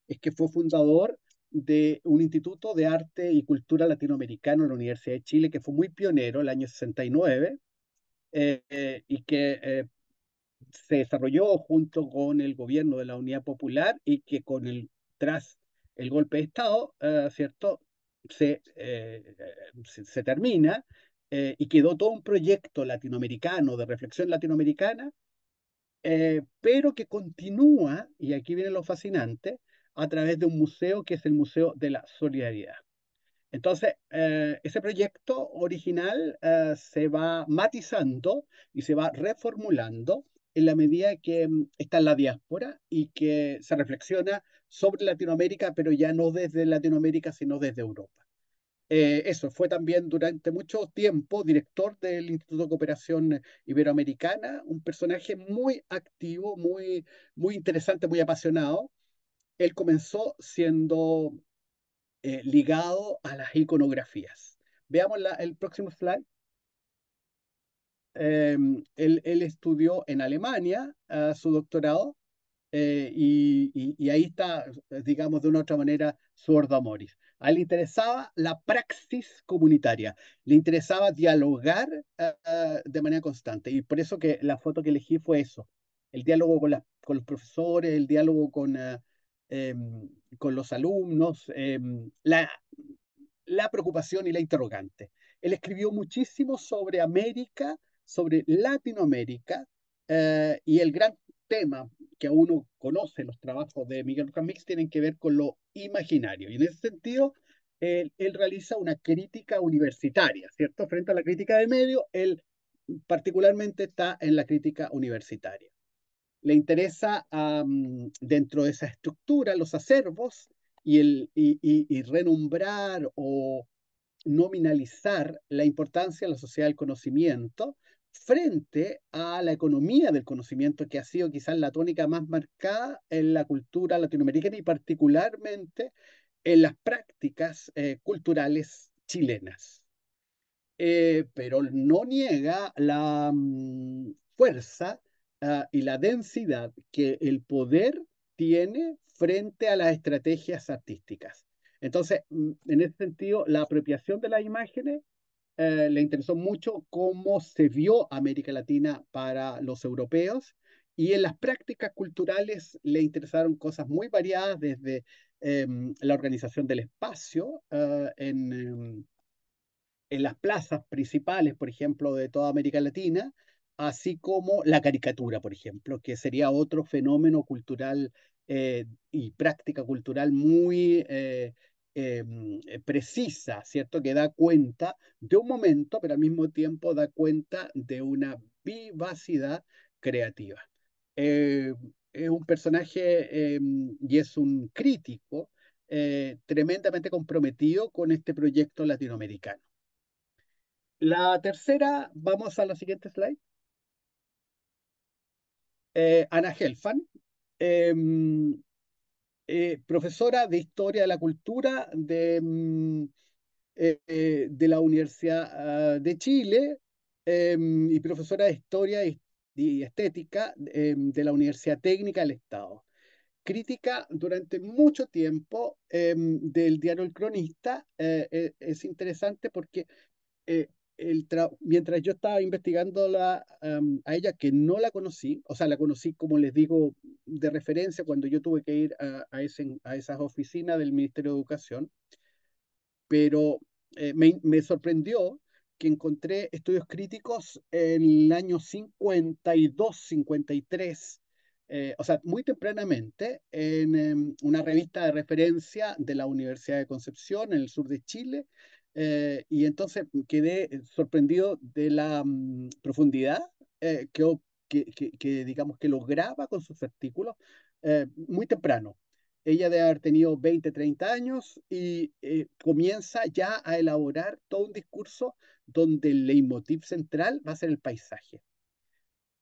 es que fue fundador de un Instituto de Arte y Cultura Latinoamericano en la Universidad de Chile, que fue muy pionero el año 69 y que se desarrolló junto con el gobierno de la Unidad Popular y que tras el golpe de Estado, ¿cierto? Se termina y quedó todo un proyecto latinoamericano, de reflexión latinoamericana, pero que continúa, y aquí viene lo fascinante, a través de un museo que es el Museo de la Solidaridad. Entonces, ese proyecto original se va matizando y se va reformulando en la medida que está en la diáspora y que se reflexiona sobre Latinoamérica, pero ya no desde Latinoamérica, sino desde Europa. Eso, fue también durante mucho tiempo director del Instituto de Cooperación Iberoamericana, un personaje muy activo, muy interesante, muy apasionado. Él comenzó siendo ligado a las iconografías. Veamos el próximo slide. Él estudió en Alemania su doctorado y ahí está, digamos, de una u otra manera, su Ordo Amoris. A él le interesaba la praxis comunitaria, le interesaba dialogar de manera constante y por eso que la foto que elegí fue eso, el diálogo con los profesores, el diálogo con los alumnos, la preocupación y la interrogante. Él escribió muchísimo sobre América, sobre Latinoamérica, y el gran tema que uno conoce, los trabajos de Miguel Ramírez, tienen que ver con lo imaginario. Y en ese sentido, él realiza una crítica universitaria, ¿cierto? Frente a la crítica de medio, él particularmente está en la crítica universitaria. Le interesa dentro de esa estructura los acervos y renombrar o nominalizar la importancia de la sociedad del conocimiento frente a la economía del conocimiento, que ha sido quizás la tónica más marcada en la cultura latinoamericana y particularmente en las prácticas culturales chilenas. Pero no niega la fuerza y la densidad que el poder tiene frente a las estrategias artísticas. Entonces, en ese sentido, la apropiación de las imágenes le interesó mucho cómo se vio América Latina para los europeos Y en las prácticas culturales le interesaron cosas muy variadas, desde la organización del espacio en las plazas principales, por ejemplo, de toda América Latina, así como la caricatura, por ejemplo, que sería otro fenómeno cultural y práctica cultural muy precisa, ¿cierto? Que da cuenta de un momento, pero al mismo tiempo da cuenta de una vivacidad creativa. Eh, es un personaje y es un crítico tremendamente comprometido con este proyecto latinoamericano. La tercera, vamos a la siguiente slide. Anna Helfand, profesora de Historia de la Cultura de la Universidad de Chile y profesora de Historia y Estética de la Universidad Técnica del Estado. Crítica durante mucho tiempo del diario El Cronista. Es interesante porque eh, mientras yo estaba investigando a ella, que no la conocí, o sea, la conocí, como les digo, de referencia cuando yo tuve que ir a esas oficinas del Ministerio de Educación, pero me sorprendió que encontré estudios críticos en el año 52, 53, o sea, muy tempranamente, en una revista de referencia de la Universidad de Concepción, en el sur de Chile, y entonces quedé sorprendido de la profundidad digamos, que lograba con sus artículos muy temprano. Ella debe haber tenido 20, 30 años y comienza ya a elaborar todo un discurso donde el leitmotiv central va a ser el paisaje.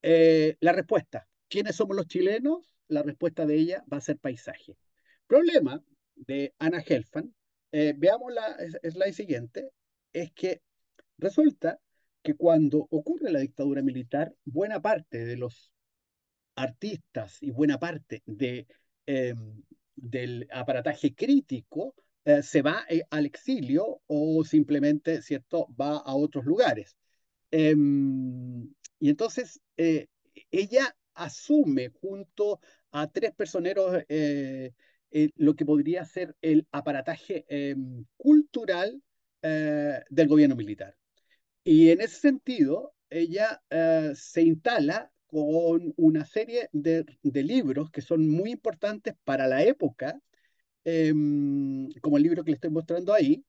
La respuesta, ¿quiénes somos los chilenos? La respuesta de ella va a ser paisaje. Problema de Anna Helfand, veamos la slide siguiente, es que resulta que cuando ocurre la dictadura militar, buena parte de los artistas y buena parte del aparataje crítico se va al exilio o simplemente, ¿cierto?, va a otros lugares. Y entonces ella asume junto a tres personeros lo que podría ser el aparataje cultural del gobierno militar. Y en ese sentido, ella se instala con una serie de libros que son muy importantes para la época, como el libro que le estoy mostrando ahí.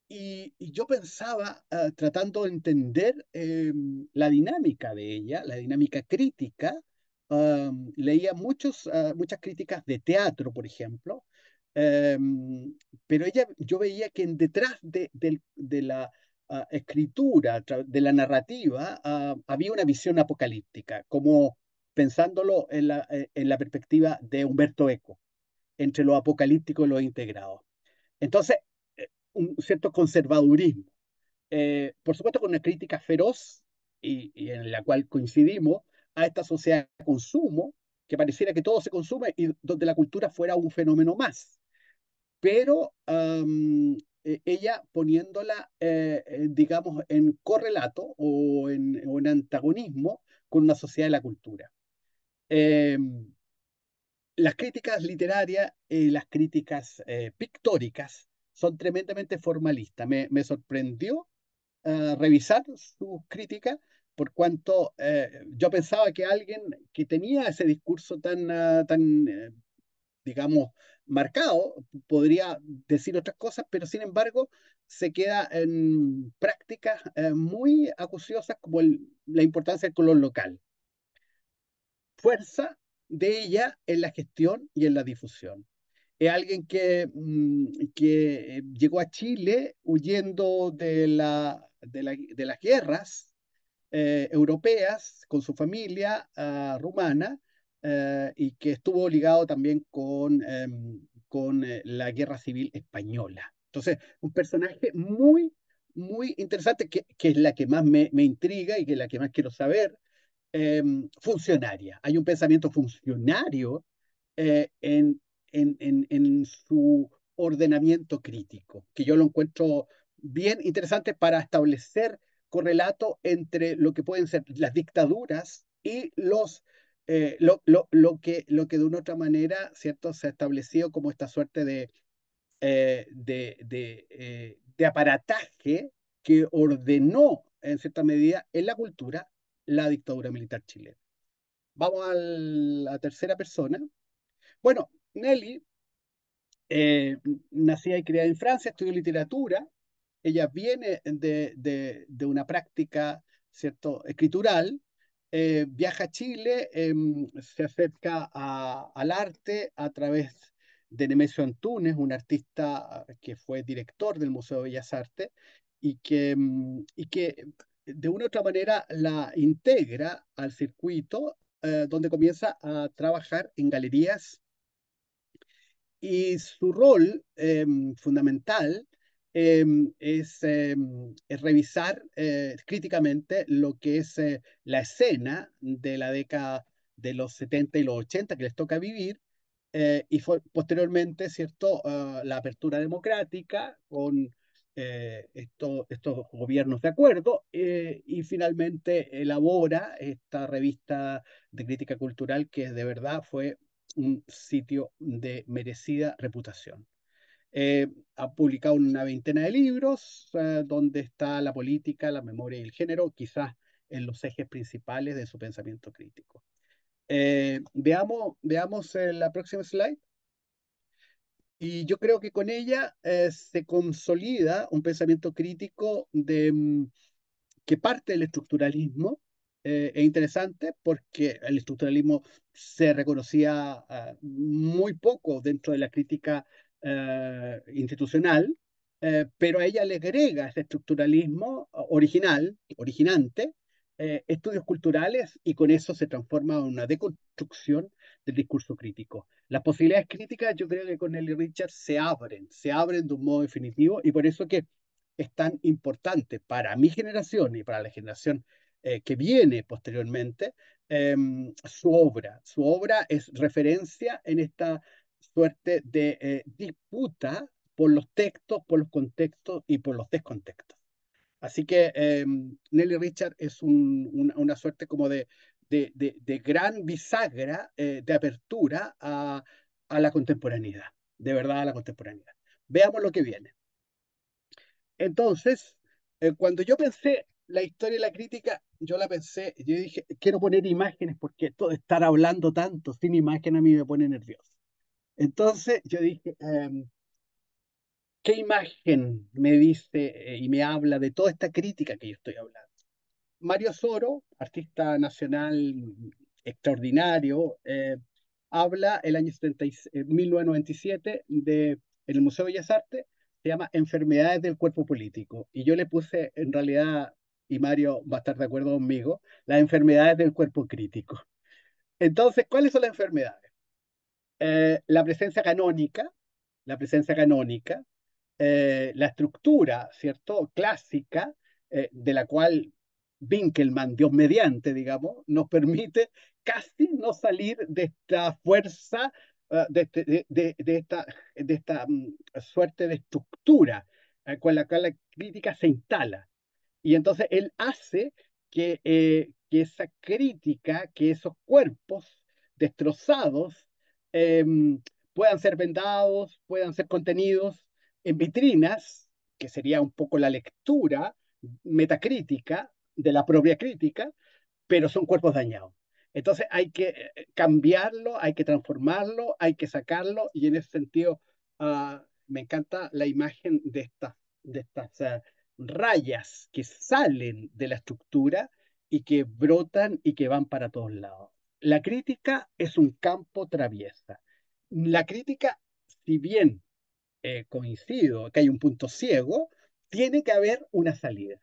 Y yo pensaba, tratando de entender la dinámica de ella, la dinámica crítica, leía muchas críticas de teatro, por ejemplo, pero yo veía que detrás de la escritura, de la narrativa, había una visión apocalíptica, como pensándolo en la perspectiva de Humberto Eco, entre lo apocalíptico y lo integrado. Entonces, un cierto conservadurismo. Por supuesto, con una crítica feroz y en la cual coincidimos a esta sociedad de consumo, que pareciera que todo se consume y donde la cultura fuera un fenómeno más. Pero ella poniéndola, digamos, en correlato o en antagonismo con una sociedad de la cultura. Eh, las críticas literarias y las críticas pictóricas son tremendamente formalistas. Me sorprendió revisar sus críticas por cuanto yo pensaba que alguien que tenía ese discurso tan digamos, marcado podría decir otras cosas, pero sin embargo se queda en prácticas muy acuciosas como la importancia del color local. Fuerza de ella en la gestión y en la difusión. Es alguien que llegó a Chile huyendo de las guerras europeas con su familia rumana y que estuvo ligado también con la guerra civil española. Entonces, un personaje muy interesante que es la que más me intriga y que es la que más quiero saber. Funcionaria. Hay un pensamiento funcionario eh, en, en su ordenamiento crítico, que yo lo encuentro bien interesante para establecer correlato entre lo que pueden ser las dictaduras y los lo que de una otra manera, ¿cierto?, se ha establecido como esta suerte de aparataje que ordenó, en cierta medida, en la cultura, la dictadura militar chilena. Vamos a la tercera persona. Bueno, Nelly, nacida y criada en Francia, estudió literatura. Ella viene de una práctica, ¿cierto?, escritural. Viaja a Chile, se acerca al arte a través de Nemesio Antunes, un artista que fue director del Museo de Bellas Artes y que de una u otra manera la integra al circuito, donde comienza a trabajar en galerías, y su rol fundamental es revisar críticamente lo que es la escena de la década de los 70 y los 80 que les toca vivir, y posteriormente, ¿cierto?, la apertura democrática con estos gobiernos de acuerdo, y finalmente elabora esta revista de crítica cultural que de verdad fue un sitio de merecida reputación. Ha publicado una veintena de libros, donde está la política, la memoria y el género, quizás en los ejes principales de su pensamiento crítico. Veamos la próxima slide. Y yo creo que con ella se consolida un pensamiento crítico que parte del estructuralismo. Es interesante porque el estructuralismo se reconocía muy poco dentro de la crítica institucional, pero a ella le agrega ese estructuralismo originante, estudios culturales, y con eso se transforma en una deconstrucción del discurso crítico. Las posibilidades críticas, yo creo que con Nelly Richards se abren de un modo definitivo, y por eso que es tan importante para mi generación y para la generación que viene posteriormente, su obra. Su obra es referencia en esta suerte de disputa por los textos, por los contextos y por los descontextos. Así que Nelly Richards es una suerte como de gran bisagra, de apertura a la contemporaneidad, de verdad a la contemporaneidad. Veamos lo que viene. Entonces, cuando yo pensé la historia y la crítica, yo dije, quiero poner imágenes porque todo estar hablando tanto sin imagen a mí me pone nervioso. Entonces yo dije, ¿qué imagen me dice y me habla de toda esta crítica que yo estoy hablando? Mario Soro, artista nacional extraordinario, habla el año 1997 en el Museo de Bellas Artes, se llama Enfermedades del Cuerpo Político. Y yo le puse, en realidad, y Mario va a estar de acuerdo conmigo, las enfermedades del cuerpo crítico. Entonces, ¿cuáles son las enfermedades? La presencia canónica, la estructura, ¿cierto?, clásica, de la cual Winkelmann, Dios mediante, digamos, nos permite casi no salir de esta fuerza, de esta suerte de estructura con la cual la crítica se instala. Y entonces él hace que esa crítica, que esos cuerpos destrozados, eh, puedan ser vendados, puedan ser contenidos en vitrinas, que sería un poco la lectura metacrítica de la propia crítica, pero son cuerpos dañados. Entonces hay que cambiarlo, hay que transformarlo, hay que sacarlo, y en ese sentido me encanta la imagen de estas rayas que salen de la estructura y que brotan y que van para todos lados. La crítica es un campo traviesa. La crítica, si bien coincido que hay un punto ciego, tiene que haber una salida.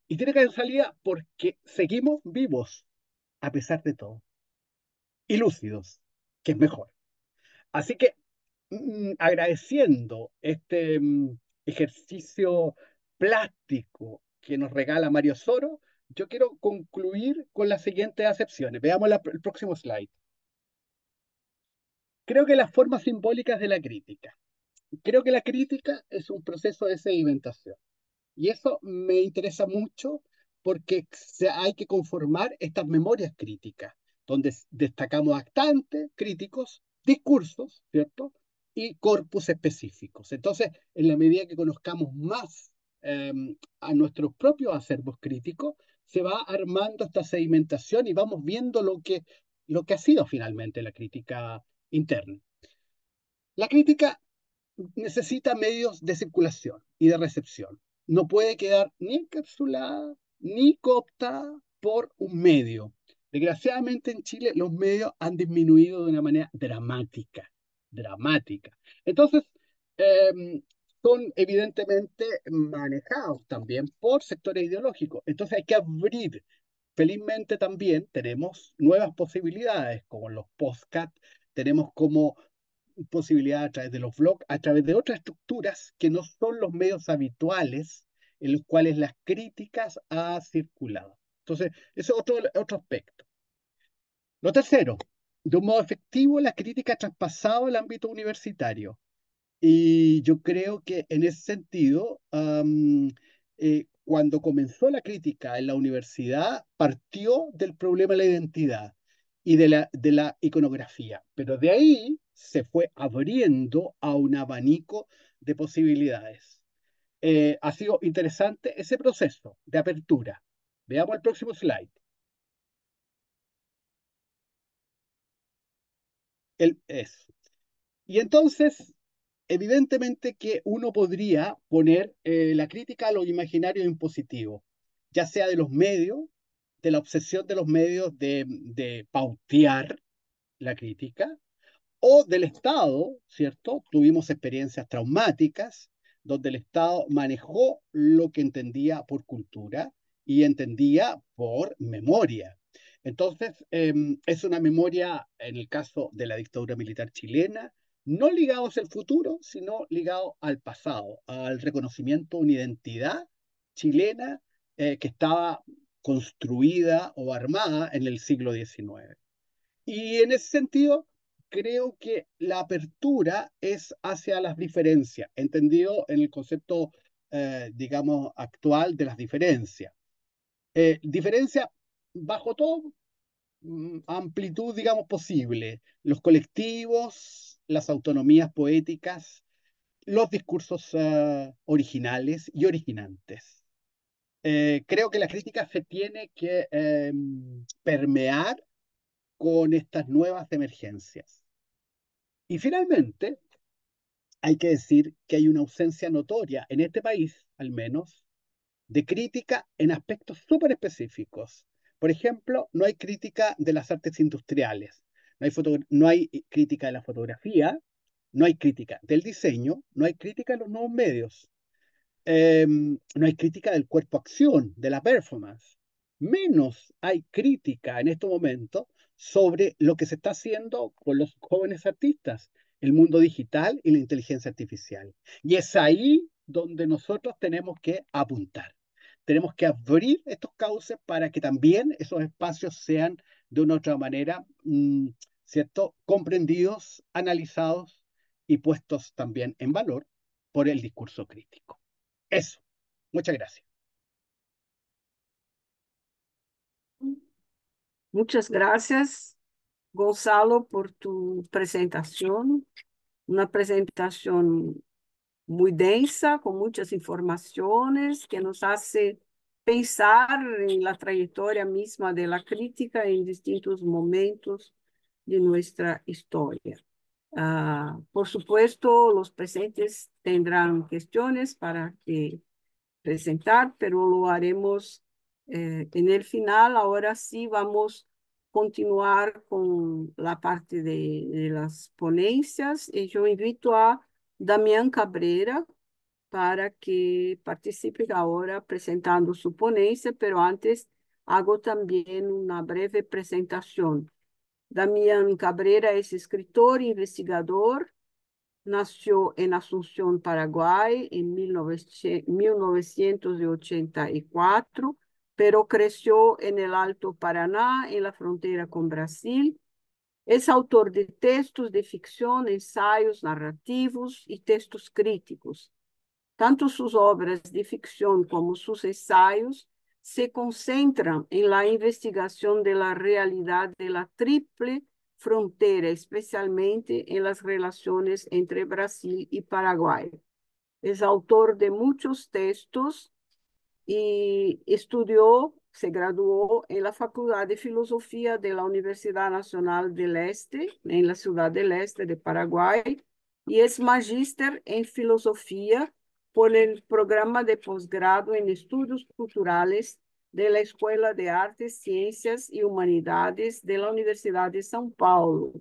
Y tiene que haber salida porque seguimos vivos a pesar de todo, y lúcidos, que es mejor. Así que agradeciendo este ejercicio plástico que nos regala Mario Soro, yo quiero concluir con las siguientes acepciones. Veamos el próximo slide. Creo que las formas simbólicas de la crítica. Creo que la crítica es un proceso de sedimentación. Y eso me interesa mucho porque hay que conformar estas memorias críticas donde destacamos actantes, críticos, discursos, ¿cierto? Y corpus específicos. Entonces, en la medida que conozcamos más a nuestros propios acervos críticos, se va armando esta sedimentación y vamos viendo lo que ha sido finalmente la crítica interna. La crítica necesita medios de circulación y de recepción. No puede quedar ni encapsulada ni cooptada por un medio. Desgraciadamente en Chile los medios han disminuido de una manera dramática, dramática. Entonces, son evidentemente manejados también por sectores ideológicos. Entonces hay que abrir. Felizmente también tenemos nuevas posibilidades, como los podcasts, tenemos como posibilidad a través de los blogs, a través de otras estructuras que no son los medios habituales en los cuales las críticas han circulado. Entonces, eso es otro aspecto. Lo tercero, de un modo efectivo, la crítica ha traspasado el ámbito universitario. Y yo creo que en ese sentido, cuando comenzó la crítica en la universidad, partió del problema de la identidad y de la iconografía, pero de ahí se fue abriendo a un abanico de posibilidades. Ha sido interesante ese proceso de apertura. Veamos el próximo slide. Y entonces, evidentemente que uno podría poner la crítica a lo imaginario impositivo, ya sea de los medios, de la obsesión de los medios de pautear la crítica, o del Estado, ¿cierto? Tuvimos experiencias traumáticas donde el Estado manejó lo que entendía por cultura y entendía por memoria. Entonces, es una memoria, en el caso de la dictadura militar chilena, no ligados al futuro, sino ligado al pasado, al reconocimiento de una identidad chilena que estaba construida o armada en el siglo XIX. Y en ese sentido, creo que la apertura es hacia las diferencias, entendido en el concepto, digamos, actual de las diferencias. Diferencia bajo todo amplitud, digamos, posible. Los colectivos, las autonomías poéticas, los discursos originales y originantes. Creo que la crítica se tiene que permear con estas nuevas emergencias. Y finalmente, hay que decir que hay una ausencia notoria en este país, al menos, de crítica en aspectos súper específicos. Por ejemplo, no hay crítica de las artes industriales, no hay crítica de la fotografía, no hay crítica del diseño, no hay crítica de los nuevos medios, no hay crítica del cuerpo-acción, de la performance. Menos hay crítica en estos momentos sobre lo que se está haciendo con los jóvenes artistas, el mundo digital y la inteligencia artificial. Y es ahí donde nosotros tenemos que apuntar. Tenemos que abrir estos cauces para que también esos espacios sean de una otra manera, ¿cierto?, comprendidos, analizados y puestos también en valor por el discurso crítico. Eso. Muchas gracias. Muchas gracias, Gonzalo, por tu presentación. Una presentación muy densa, con muchas informaciones, que nos hace pensar en la trayectoria misma de la crítica en distintos momentos de nuestra historia. Por supuesto, los presentes tendrán cuestiones para que presentar, pero lo haremos en el final. Ahora sí vamos a continuar con la parte de las ponencias y yo invito a Damián Cabrera para que participe ahora presentando su ponencia, pero antes hago también una breve presentación. Damián Cabrera es escritor, investigador. Nació en Asunción, Paraguay, en 1984, pero creció en el Alto Paraná, en la frontera con Brasil. Es autor de textos de ficción, ensayos narrativos y textos críticos. Tanto sus obras de ficción como sus ensayos se concentran en la investigación de la realidad de la triple frontera, especialmente en las relaciones entre Brasil y Paraguay. Es autor de muchos textos y estudió, se graduó en la Facultad de Filosofía de la Universidad Nacional del Este, en la Ciudad del Este de Paraguay, y es magíster en Filosofía por el programa de posgrado en Estudios Culturales de la Escuela de Artes, Ciencias y Humanidades de la Universidad de São Paulo.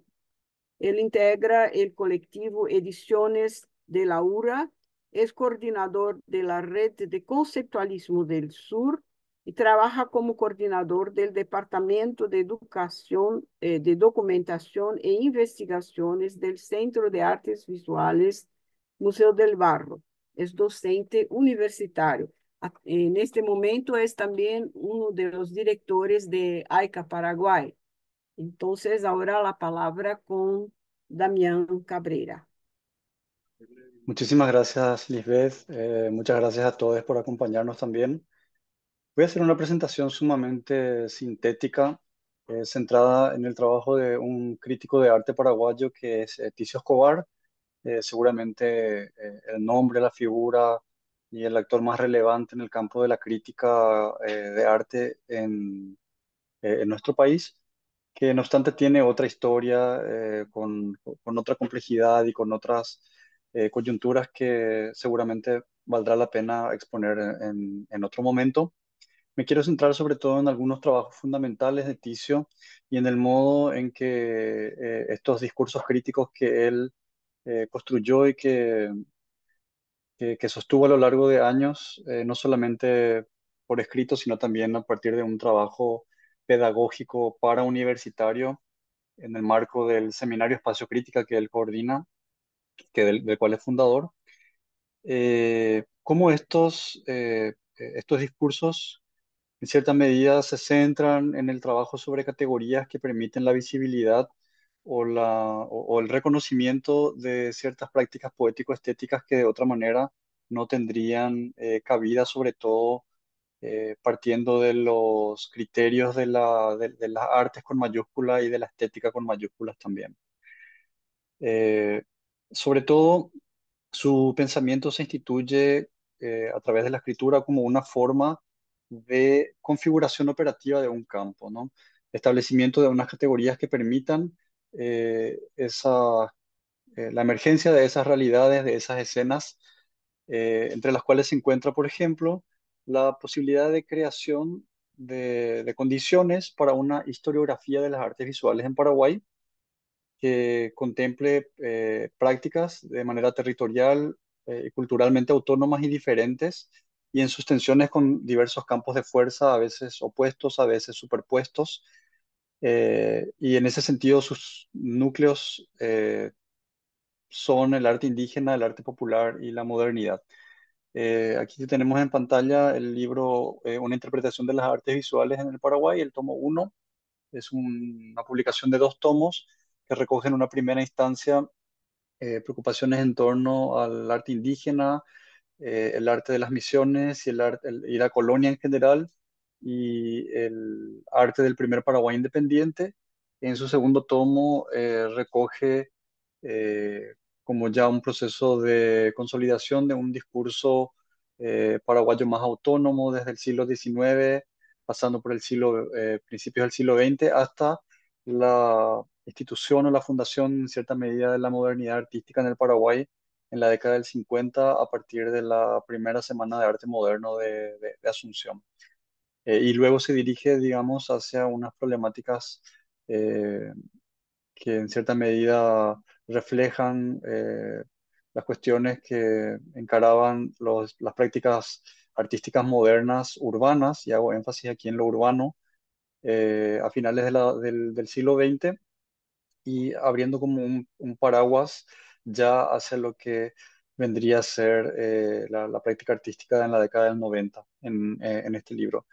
Él integra el colectivo Ediciones de la URA, es coordinador de la Red de Conceptualismo del Sur y trabaja como coordinador del Departamento de Educación, de Documentación e Investigaciones del Centro de Artes Visuales Museo del Barro. Es docente universitario. En este momento es también uno de los directores de AICA Paraguay. Entonces, ahora la palabra con Damián Cabrera. Muchísimas gracias, Lisbeth. Muchas gracias a todos por acompañarnos también. Voy a hacer una presentación sumamente sintética, centrada en el trabajo de un crítico de arte paraguayo que es Ticio Escobar. Seguramente el nombre, la figura y el actor más relevante en el campo de la crítica de arte en nuestro país, que no obstante tiene otra historia con otra complejidad y con otras coyunturas que seguramente valdrá la pena exponer en otro momento. Me quiero centrar sobre todo en algunos trabajos fundamentales de Ticio y en el modo en que estos discursos críticos que él construyó y que sostuvo a lo largo de años, no solamente por escrito, sino también a partir de un trabajo pedagógico para universitario en el marco del seminario Espacio Crítica que él coordina, del cual es fundador. Cómo estos discursos en cierta medida se centran en el trabajo sobre categorías que permiten la visibilidad o el reconocimiento de ciertas prácticas poético-estéticas que de otra manera no tendrían cabida, sobre todo partiendo de los criterios de las artes con mayúscula y de la estética con mayúsculas también. Eh, Sobre todo, su pensamiento se instituye a través de la escritura como una forma de configuración operativa de un campo, ¿no? Establecimiento de unas categorías que permitan la emergencia de esas realidades, de esas escenas, entre las cuales se encuentra, por ejemplo, la posibilidad de creación de condiciones para una historiografía de las artes visuales en Paraguay que contemple prácticas de manera territorial y culturalmente autónomas y diferentes, y en sus tensiones con diversos campos de fuerza, a veces opuestos, a veces superpuestos, y en ese sentido sus núcleos son el arte indígena, el arte popular y la modernidad. Aquí tenemos en pantalla el libro Una interpretación de las artes visuales en el Paraguay, el tomo uno. Es una publicación de 2 tomos que recogen en una primera instancia preocupaciones en torno al arte indígena, el arte de las misiones y la colonia en general, y el arte del primer Paraguay independiente. En su segundo tomo recoge como ya un proceso de consolidación de un discurso paraguayo más autónomo desde el siglo XIX, pasando por principios del siglo XX, hasta la institución o la fundación en cierta medida de la modernidad artística en el Paraguay en la década del 50 a partir de la primera Semana de Arte Moderno de Asunción. Y luego se dirige, digamos, hacia unas problemáticas eh, que en cierta medida reflejan las cuestiones que encaraban las prácticas artísticas modernas urbanas, y hago énfasis aquí en lo urbano, a finales del siglo XX, y abriendo como un paraguas ya hacia lo que vendría a ser la práctica artística en la década del 90 en este libro,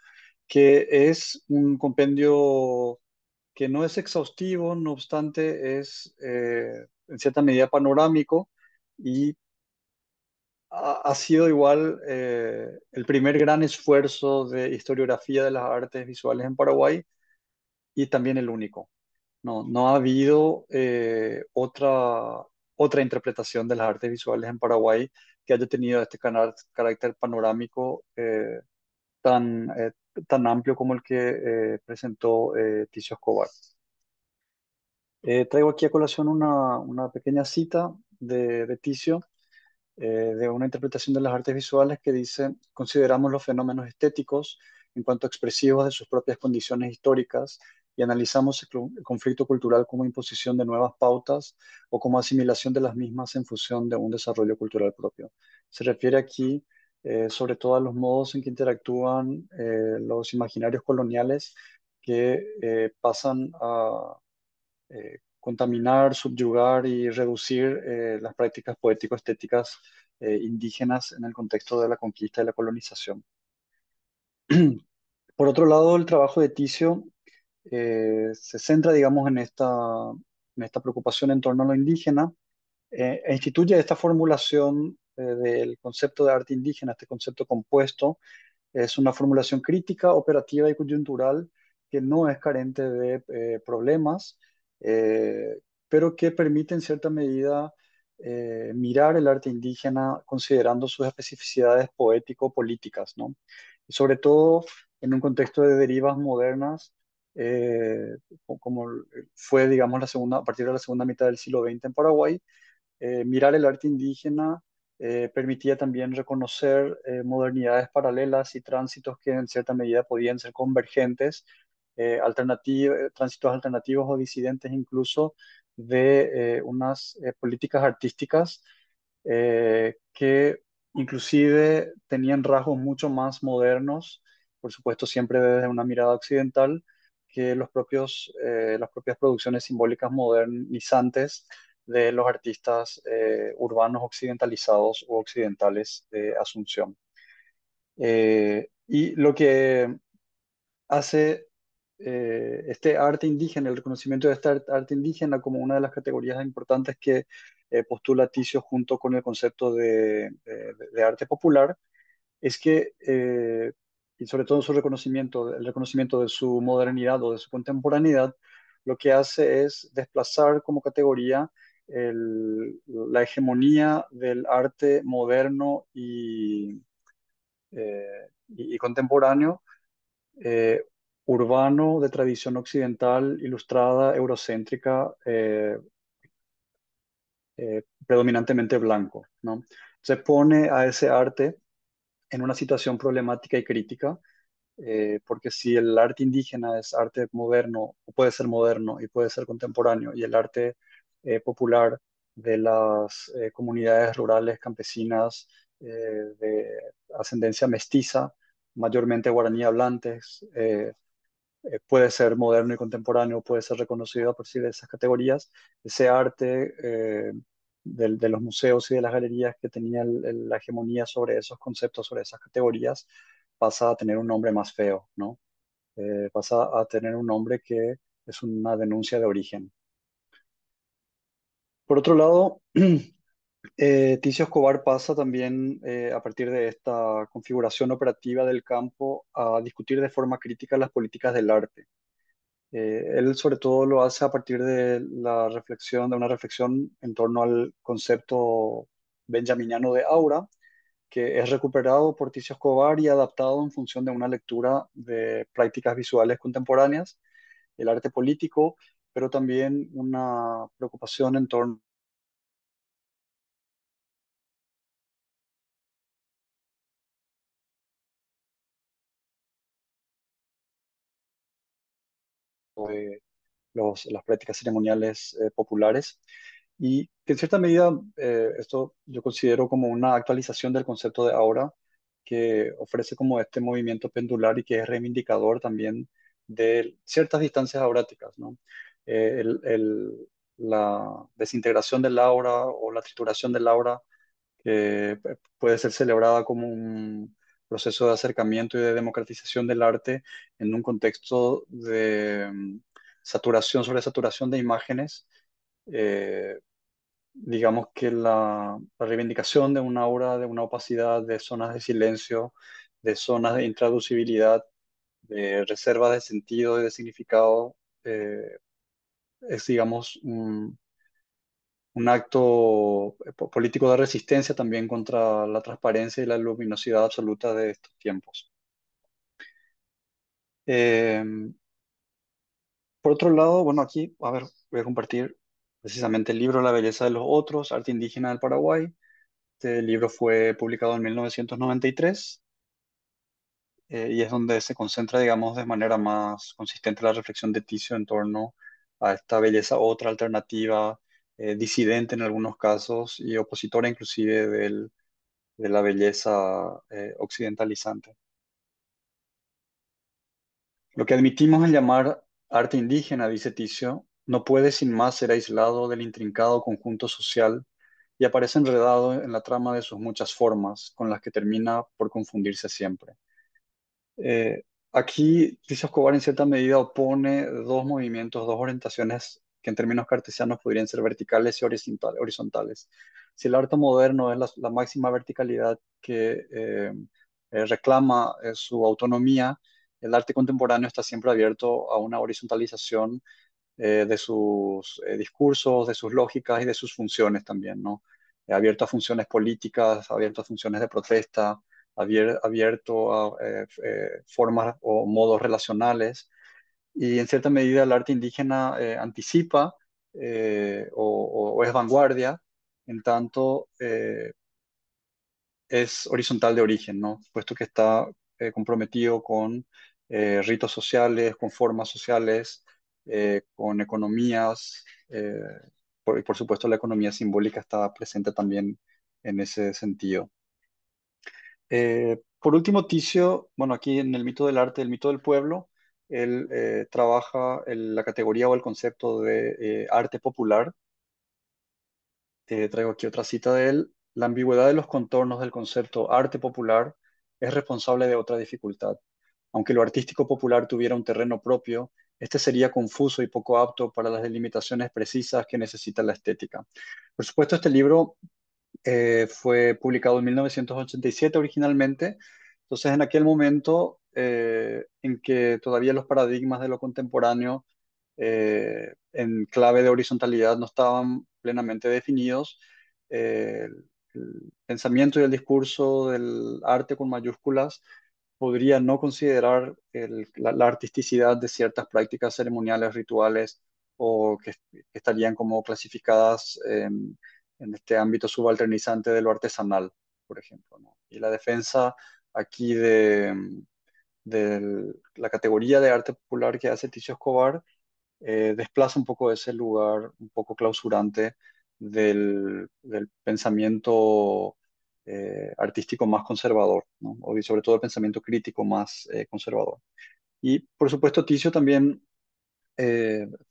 que es un compendio que no es exhaustivo, no obstante es en cierta medida panorámico y ha sido igual el primer gran esfuerzo de historiografía de las artes visuales en Paraguay y también el único. No ha habido otra interpretación de las artes visuales en Paraguay que haya tenido este carácter panorámico tan, tan amplio como el que presentó Ticio Escobar. Traigo aquí a colación una pequeña cita de Ticio, de una interpretación de las artes visuales que dice: consideramos los fenómenos estéticos en cuanto expresivos de sus propias condiciones históricas y analizamos el conflicto cultural como imposición de nuevas pautas o como asimilación de las mismas en función de un desarrollo cultural propio. Se refiere aquí sobre todo a los modos en que interactúan los imaginarios coloniales que pasan a contaminar, subyugar y reducir las prácticas poético-estéticas indígenas en el contexto de la conquista y la colonización. Por otro lado, el trabajo de Ticio se centra, digamos, en esta preocupación en torno a lo indígena e instituye esta formulación del concepto de arte indígena, este concepto compuesto. Es una formulación crítica, operativa y coyuntural que no es carente de problemas, eh, pero que permite en cierta medida mirar el arte indígena considerando sus especificidades poético-políticas, ¿no? Y sobre todo en un contexto de derivas modernas, como fue, digamos, a partir de la segunda mitad del siglo XX en Paraguay. Mirar el arte indígena permitía también reconocer modernidades paralelas y tránsitos que en cierta medida podían ser convergentes, tránsitos alternativos o disidentes incluso de unas políticas artísticas que inclusive tenían rasgos mucho más modernos, por supuesto siempre desde una mirada occidental, que las propias producciones simbólicas modernizantes de los artistas urbanos occidentalizados o occidentales de Asunción. Y lo que hace este arte indígena, el reconocimiento de este arte indígena como una de las categorías importantes que postula Ticio junto con el concepto de arte popular, es que, y sobre todo en su reconocimiento, el reconocimiento de su modernidad o de su contemporaneidad, lo que hace es desplazar como categoría la hegemonía del arte moderno y contemporáneo, eh, urbano, de tradición occidental, ilustrada, eurocéntrica, predominantemente blanco, ¿no? Se pone a ese arte en una situación problemática y crítica, porque si el arte indígena es arte moderno, o puede ser moderno y puede ser contemporáneo, y el arte popular de las comunidades rurales campesinas de ascendencia mestiza, mayormente guaraní hablantes, puede ser moderno y contemporáneo, puede ser reconocido a partir de esas categorías. Ese arte de los museos y de las galerías que tenía la hegemonía sobre esos conceptos, sobre esas categorías, pasa a tener un nombre más feo, ¿no? Pasa a tener un nombre que es una denuncia de origen. Por otro lado, Ticio Escobar pasa también, a partir de esta configuración operativa del campo, a discutir de forma crítica las políticas del arte. Él sobre todo lo hace a partir de de una reflexión en torno al concepto benjaminiano de aura, que es recuperado por Ticio Escobar y adaptado en función de una lectura de prácticas visuales contemporáneas, el arte político, pero también una preocupación en torno de las prácticas ceremoniales populares. Y que en cierta medida esto yo considero como una actualización del concepto de aura, que ofrece como este movimiento pendular y que es reivindicador también de ciertas distancias auráticas, ¿no? La desintegración del aura o la trituración del aura, que puede ser celebrada como un proceso de acercamiento y de democratización del arte en un contexto de saturación sobre saturación de imágenes, eh, digamos que la reivindicación de una aura, de una opacidad, de zonas de silencio, de zonas de intraducibilidad, de reservas de sentido y de significado, eh, es, digamos, un acto político de resistencia también contra la transparencia y la luminosidad absoluta de estos tiempos. Eh, por otro lado, bueno, aquí, a ver, voy a compartir precisamente el libro La belleza de los otros, arte indígena del Paraguay. Este libro fue publicado en 1993 y es donde se concentra, digamos, de manera más consistente la reflexión de Ticio en torno a esta belleza otra alternativa, disidente en algunos casos y opositora inclusive de la belleza occidentalizante. Lo que admitimos en llamar arte indígena, dice Ticio, no puede sin más ser aislado del intrincado conjunto social y aparece enredado en la trama de sus muchas formas, con las que termina por confundirse siempre. Eh, aquí Ticio Escobar en cierta medida opone dos movimientos, dos orientaciones que en términos cartesianos podrían ser verticales y horizontales. Si el arte moderno es la máxima verticalidad que reclama su autonomía, el arte contemporáneo está siempre abierto a una horizontalización de sus discursos, de sus lógicas y de sus funciones también, ¿no? Abierto a funciones políticas, abierto a funciones de protesta, abierto a formas o modos relacionales. Y en cierta medida el arte indígena anticipa o es vanguardia, en tanto es horizontal de origen, ¿no? Puesto que está comprometido con ritos sociales, con formas sociales, con economías, y por supuesto la economía simbólica está presente también en ese sentido. Por último, Ticio, bueno, aquí en el mito del arte, el mito del pueblo, él trabaja la categoría o el concepto de arte popular. Traigo aquí otra cita de él. La ambigüedad de los contornos del concepto arte popular es responsable de otra dificultad. Aunque lo artístico popular tuviera un terreno propio, este sería confuso y poco apto para las delimitaciones precisas que necesita la estética. Por supuesto, este libro fue publicado en 1987 originalmente. Entonces, en aquel momento en que todavía los paradigmas de lo contemporáneo en clave de horizontalidad no estaban plenamente definidos, el pensamiento y el discurso del arte con mayúsculas podría no considerar la artisticidad de ciertas prácticas ceremoniales, rituales, o que estarían como clasificadas en este ámbito subalternizante de lo artesanal, por ejemplo, ¿no? Y la defensa aquí de la categoría de arte popular que hace Ticio Escobar desplaza un poco ese lugar un poco clausurante del pensamiento artístico más conservador, ¿no? Y sobre todo el pensamiento crítico más conservador. Y por supuesto, Ticio también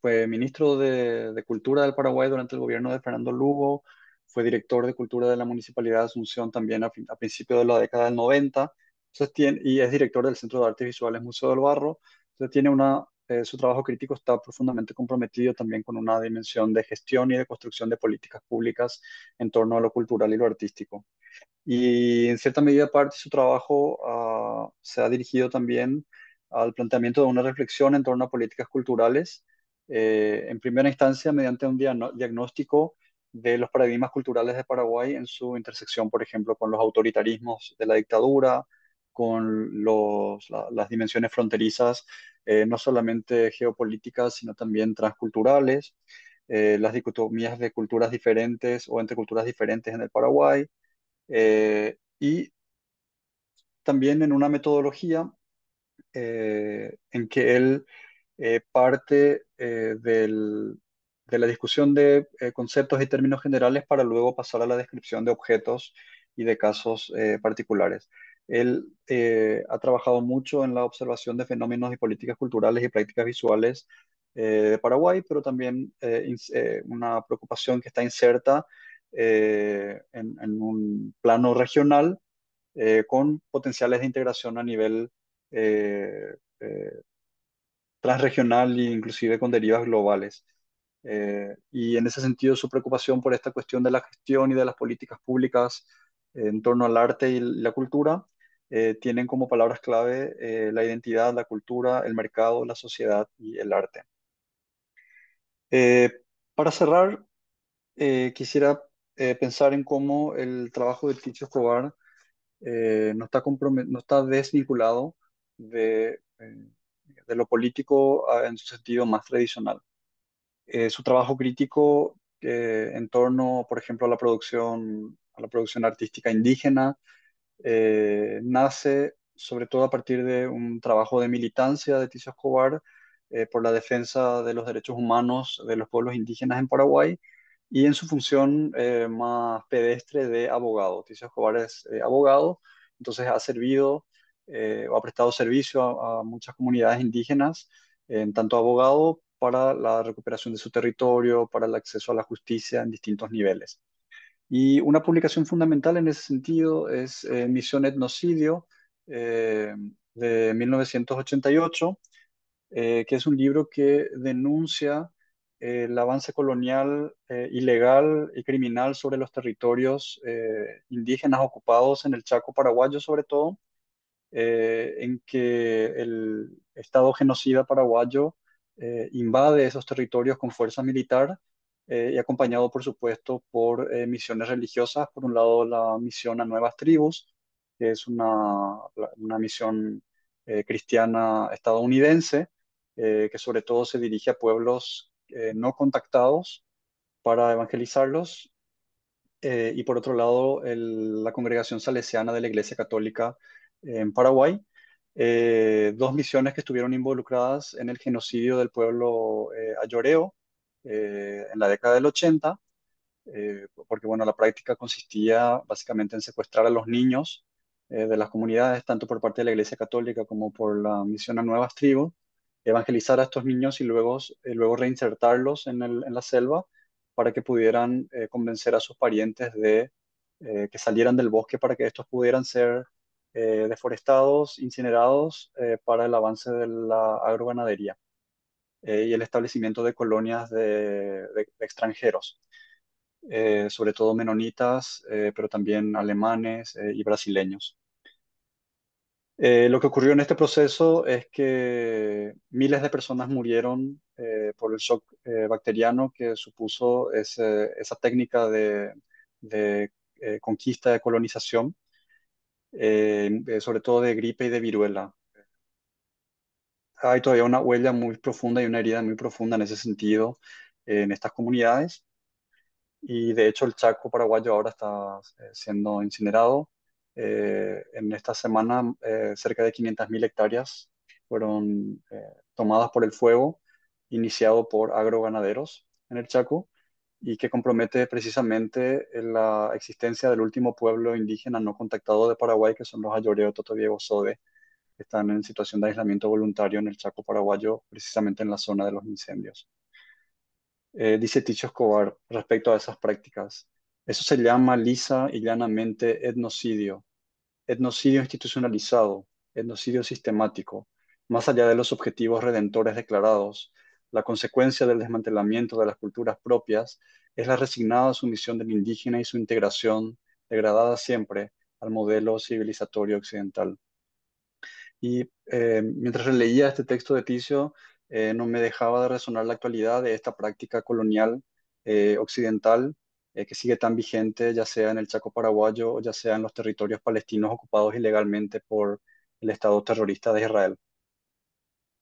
fue ministro de Cultura del Paraguay durante el gobierno de Fernando Lugo, fue director de Cultura de la Municipalidad de Asunción también a principios de la década del 90, entonces y es director del Centro de Artes Visuales Museo del Barro, entonces tiene su trabajo crítico está profundamente comprometido también con una dimensión de gestión y de construcción de políticas públicas en torno a lo cultural y lo artístico. Y en cierta medida parte de su trabajo se ha dirigido también al planteamiento de una reflexión en torno a políticas culturales, en primera instancia mediante un diagnóstico de los paradigmas culturales de Paraguay en su intersección, por ejemplo, con los autoritarismos de la dictadura, con las dimensiones fronterizas, no solamente geopolíticas, sino también transculturales, las dicotomías de culturas diferentes o entre culturas diferentes en el Paraguay y también en una metodología en que él parte de la discusión de conceptos y términos generales para luego pasar a la descripción de objetos y de casos particulares. Él ha trabajado mucho en la observación de fenómenos y políticas culturales y prácticas visuales de Paraguay, pero también una preocupación que está inserta en un plano regional con potenciales de integración a nivel eh, eh, transregional e inclusive con derivas globales. Y en ese sentido, su preocupación por esta cuestión de la gestión y de las políticas públicas en torno al arte y la cultura tienen como palabras clave la identidad, la cultura, el mercado, la sociedad y el arte. Eh, para cerrar, quisiera pensar en cómo el trabajo de Ticho Escobar no está desvinculado de lo político en su sentido más tradicional. Su trabajo crítico en torno, por ejemplo, a la producción artística indígena, nace sobre todo a partir de un trabajo de militancia de Ticio Escobar por la defensa de los derechos humanos de los pueblos indígenas en Paraguay y en su función más pedestre de abogado. Ticio Escobar es abogado, entonces ha servido o ha prestado servicio a muchas comunidades indígenas, en tanto abogado para la recuperación de su territorio, para el acceso a la justicia en distintos niveles. Y una publicación fundamental en ese sentido es Misión Etnocidio eh, de 1988, que es un libro que denuncia el avance colonial ilegal y criminal sobre los territorios indígenas ocupados en el Chaco paraguayo, sobre todo, en que el Estado genocida paraguayo invade esos territorios con fuerza militar y acompañado, por supuesto, por misiones religiosas. Por un lado, la misión a Nuevas Tribus, que es una misión cristiana estadounidense, que sobre todo se dirige a pueblos no contactados para evangelizarlos y por otro lado la Congregación Salesiana de la Iglesia Católica en Paraguay, dos misiones que estuvieron involucradas en el genocidio del pueblo ayoreo en la década del 80, porque bueno, la práctica consistía básicamente en secuestrar a los niños de las comunidades, tanto por parte de la Iglesia Católica como por la misión a Nuevas Tribus, evangelizar a estos niños y luego reinsertarlos en la selva para que pudieran convencer a sus parientes de que salieran del bosque para que estos pudieran ser deforestados, incinerados para el avance de la agroganadería y el establecimiento de colonias de extranjeros, sobre todo menonitas, pero también alemanes y brasileños. Lo que ocurrió en este proceso es que miles de personas murieron por el shock bacteriano que supuso esa técnica de conquista, de colonización, sobre todo de gripe y de viruela. Hay todavía una huella muy profunda y una herida muy profunda en ese sentido en estas comunidades. Y de hecho el Chaco paraguayo ahora está siendo incinerado. En esta semana cerca de 500.000 hectáreas fueron tomadas por el fuego iniciado por agroganaderos en el Chaco y que compromete precisamente la existencia del último pueblo indígena no contactado de Paraguay, que son los Ayoreo Totobiego Sode, que están en situación de aislamiento voluntario en el Chaco paraguayo, precisamente en la zona de los incendios. Dice Ticho Escobar respecto a esas prácticas. Eso se llama lisa y llanamente etnocidio, etnocidio institucionalizado, etnocidio sistemático, más allá de los objetivos redentores declarados. La consecuencia del desmantelamiento de las culturas propias es la resignada sumisión del indígena y su integración, degradada siempre al modelo civilizatorio occidental. Y mientras leía este texto de Ticio, no me dejaba de resonar la actualidad de esta práctica colonial occidental que sigue tan vigente, ya sea en el Chaco paraguayo o ya sea en los territorios palestinos ocupados ilegalmente por el Estado terrorista de Israel.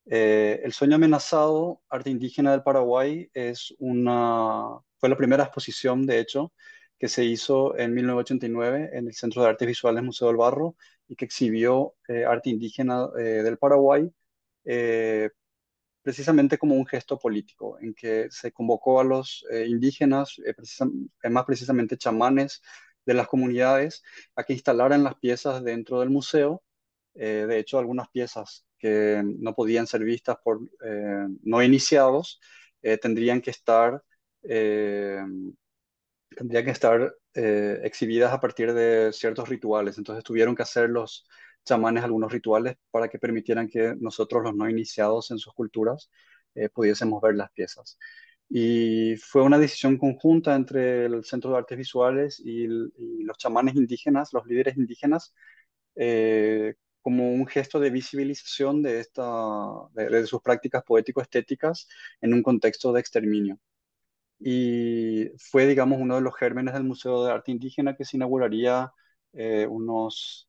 El sueño amenazado, arte indígena del Paraguay, fue la primera exposición, de hecho, que se hizo en 1989 en el Centro de Artes Visuales Museo del Barro y que exhibió arte indígena del Paraguay, eh, precisamente como un gesto político, en que se convocó a los indígenas, más precisamente chamanes de las comunidades, a que instalaran las piezas dentro del museo. De hecho, algunas piezas que no podían ser vistas por no iniciados tendrían que estar, eh, exhibidas a partir de ciertos rituales. Entonces tuvieron que hacer los chamanes algunos rituales para que permitieran que nosotros, los no iniciados en sus culturas, pudiésemos ver las piezas. Y fue una decisión conjunta entre el Centro de Artes Visuales y los chamanes indígenas, los líderes indígenas, eh, como un gesto de visibilización de sus prácticas poético-estéticas en un contexto de exterminio. Y fue, digamos, uno de los gérmenes del Museo de Arte Indígena que se inauguraría unos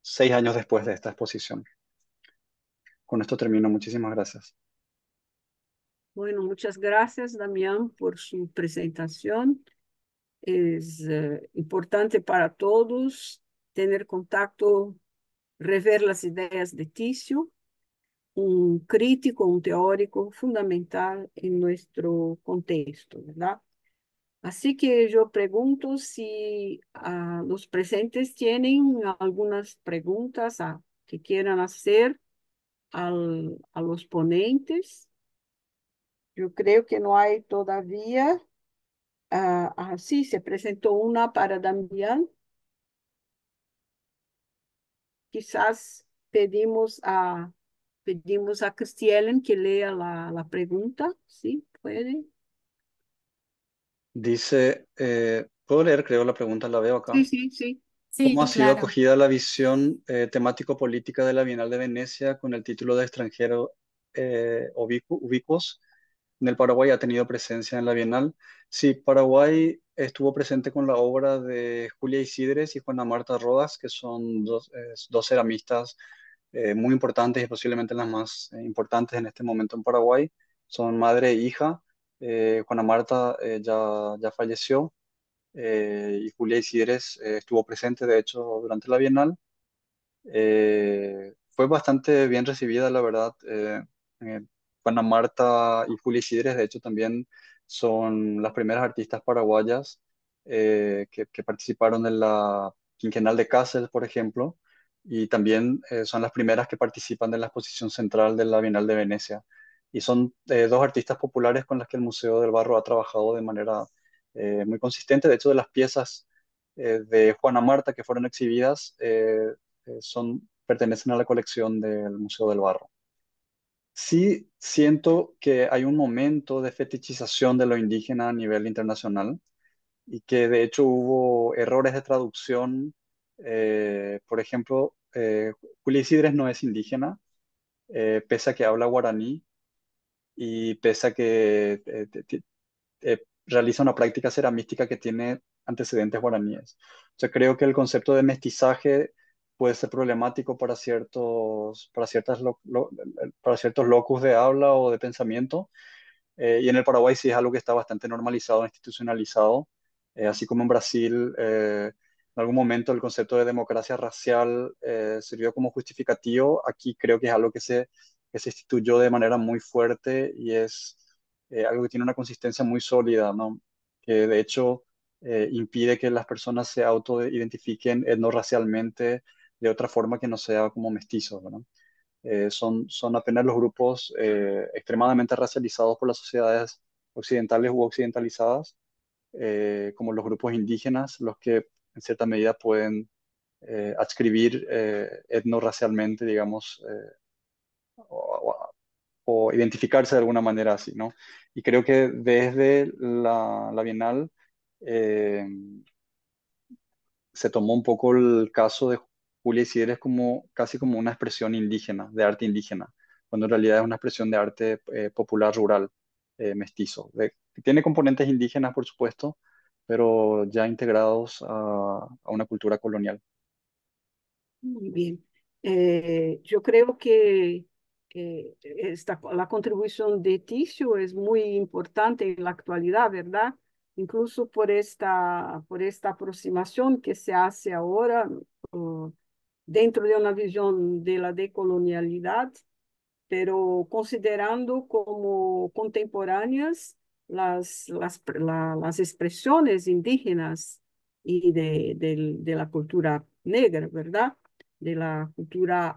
6 años después de esta exposición. Con esto termino. Muchísimas gracias. Bueno, muchas gracias, Damián, por su presentación. Es importante para todos tener contacto, rever las ideas de Ticio, un crítico, un teórico fundamental en nuestro contexto, ¿verdad? Así que yo pregunto si los presentes tienen algunas preguntas que quieran hacer a los ponentes. Yo creo que no hay todavía. Sí, se presentó una para Damián. Quizás pedimos a Cristielen que lea la pregunta. Sí, puede. Dice, ¿puedo leer? Creo la pregunta, la veo acá. Sí, sí, sí. Sí, ¿Cómo ha sido claro. acogida la visión temático-política de la Bienal de Venecia con el título de extranjero ubicuos? En el Paraguay ha tenido presencia en la Bienal. Sí, Paraguay estuvo presente con la obra de Julia Isidres y Juana Marta Rodas, que son dos ceramistas muy importantes y posiblemente las más importantes en este momento en Paraguay. Son madre e hija. Juana Marta ya falleció y Julia Isidres estuvo presente, de hecho, durante la Bienal. Fue bastante bien recibida, la verdad. Eh, Juana Marta y Julia Isidres, de hecho, también son las primeras artistas paraguayas que participaron en la Quinquenal de Kassel, por ejemplo, y también son las primeras que participan de la exposición central de la Bienal de Venecia. Y son dos artistas populares con las que el Museo del Barro ha trabajado de manera muy consistente. De hecho, de las piezas de Juana Marta que fueron exhibidas, pertenecen a la colección del Museo del Barro. Sí siento que hay un momento de fetichización de lo indígena a nivel internacional y que de hecho hubo errores de traducción. Por ejemplo, Julia Isidres no es indígena, pese a que habla guaraní y pese a que realiza una práctica ceramística que tiene antecedentes guaraníes. O sea, creo que el concepto de mestizaje puede ser problemático para ciertos locus de habla o de pensamiento, y en el Paraguay sí es algo que está bastante normalizado, institucionalizado, así como en Brasil, en algún momento el concepto de democracia racial sirvió como justificativo. Aquí creo que es algo que se instituyó de manera muy fuerte y es algo que tiene una consistencia muy sólida, ¿no? Que de hecho impide que las personas se autoidentifiquen etnorracialmente de otra forma que no sea como mestizos, ¿no? Son apenas los grupos extremadamente racializados por las sociedades occidentales u occidentalizadas, como los grupos indígenas, los que en cierta medida pueden adscribir etnorracialmente, digamos, o identificarse de alguna manera así, ¿no? Y creo que desde la Bienal eh, se tomó un poco el caso de Julia Isidres como casi como una expresión indígena, de arte indígena, cuando en realidad es una expresión de arte popular rural, mestizo, que tiene componentes indígenas, por supuesto, pero ya integrados a una cultura colonial. Muy bien. Yo creo que la contribución de Ticio es muy importante en la actualidad, ¿verdad? Incluso por esta aproximación que se hace ahora dentro de una visión de la decolonialidad, pero considerando como contemporáneas las expresiones indígenas y de la cultura negra, ¿verdad? De la cultura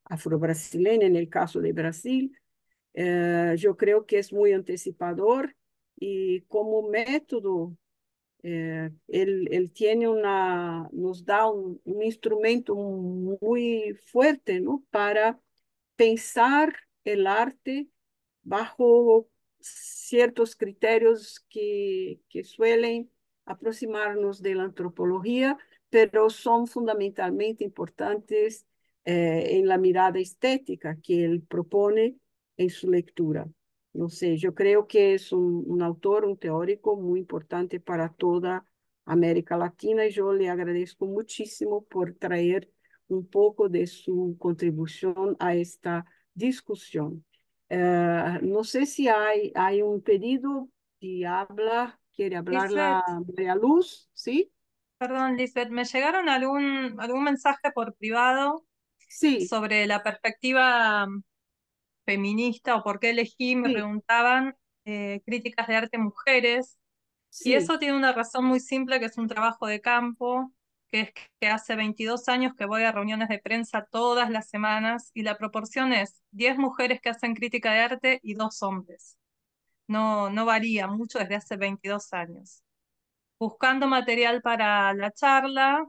afro-brasileña en el caso de Brasil. Yo creo que es muy anticipador y como método, él tiene nos da un instrumento muy fuerte, ¿no? Para pensar el arte bajo ciertos criterios que suelen aproximarnos de la antropología, pero son fundamentalmente importantes en la mirada estética que él propone en su lectura. No sé, yo creo que es un autor, un teórico muy importante para toda América Latina y yo le agradezco muchísimo por traer un poco de su contribución a esta discusión. No sé si hay un pedido de habla, quiere hablar la Lisbeth, María Luz, ¿sí? perdón, Lisbeth, me llegaron algún mensaje por privado Sí, sobre la perspectiva feminista o por qué elegí, me sí, preguntaban, críticas de arte mujeres. Y sí, eso tiene una razón muy simple, que es un trabajo de campo, que es que hace 22 años que voy a reuniones de prensa todas las semanas y la proporción es 10 mujeres que hacen crítica de arte y 2 hombres. No, no varía mucho desde hace 22 años. Buscando material para la charla,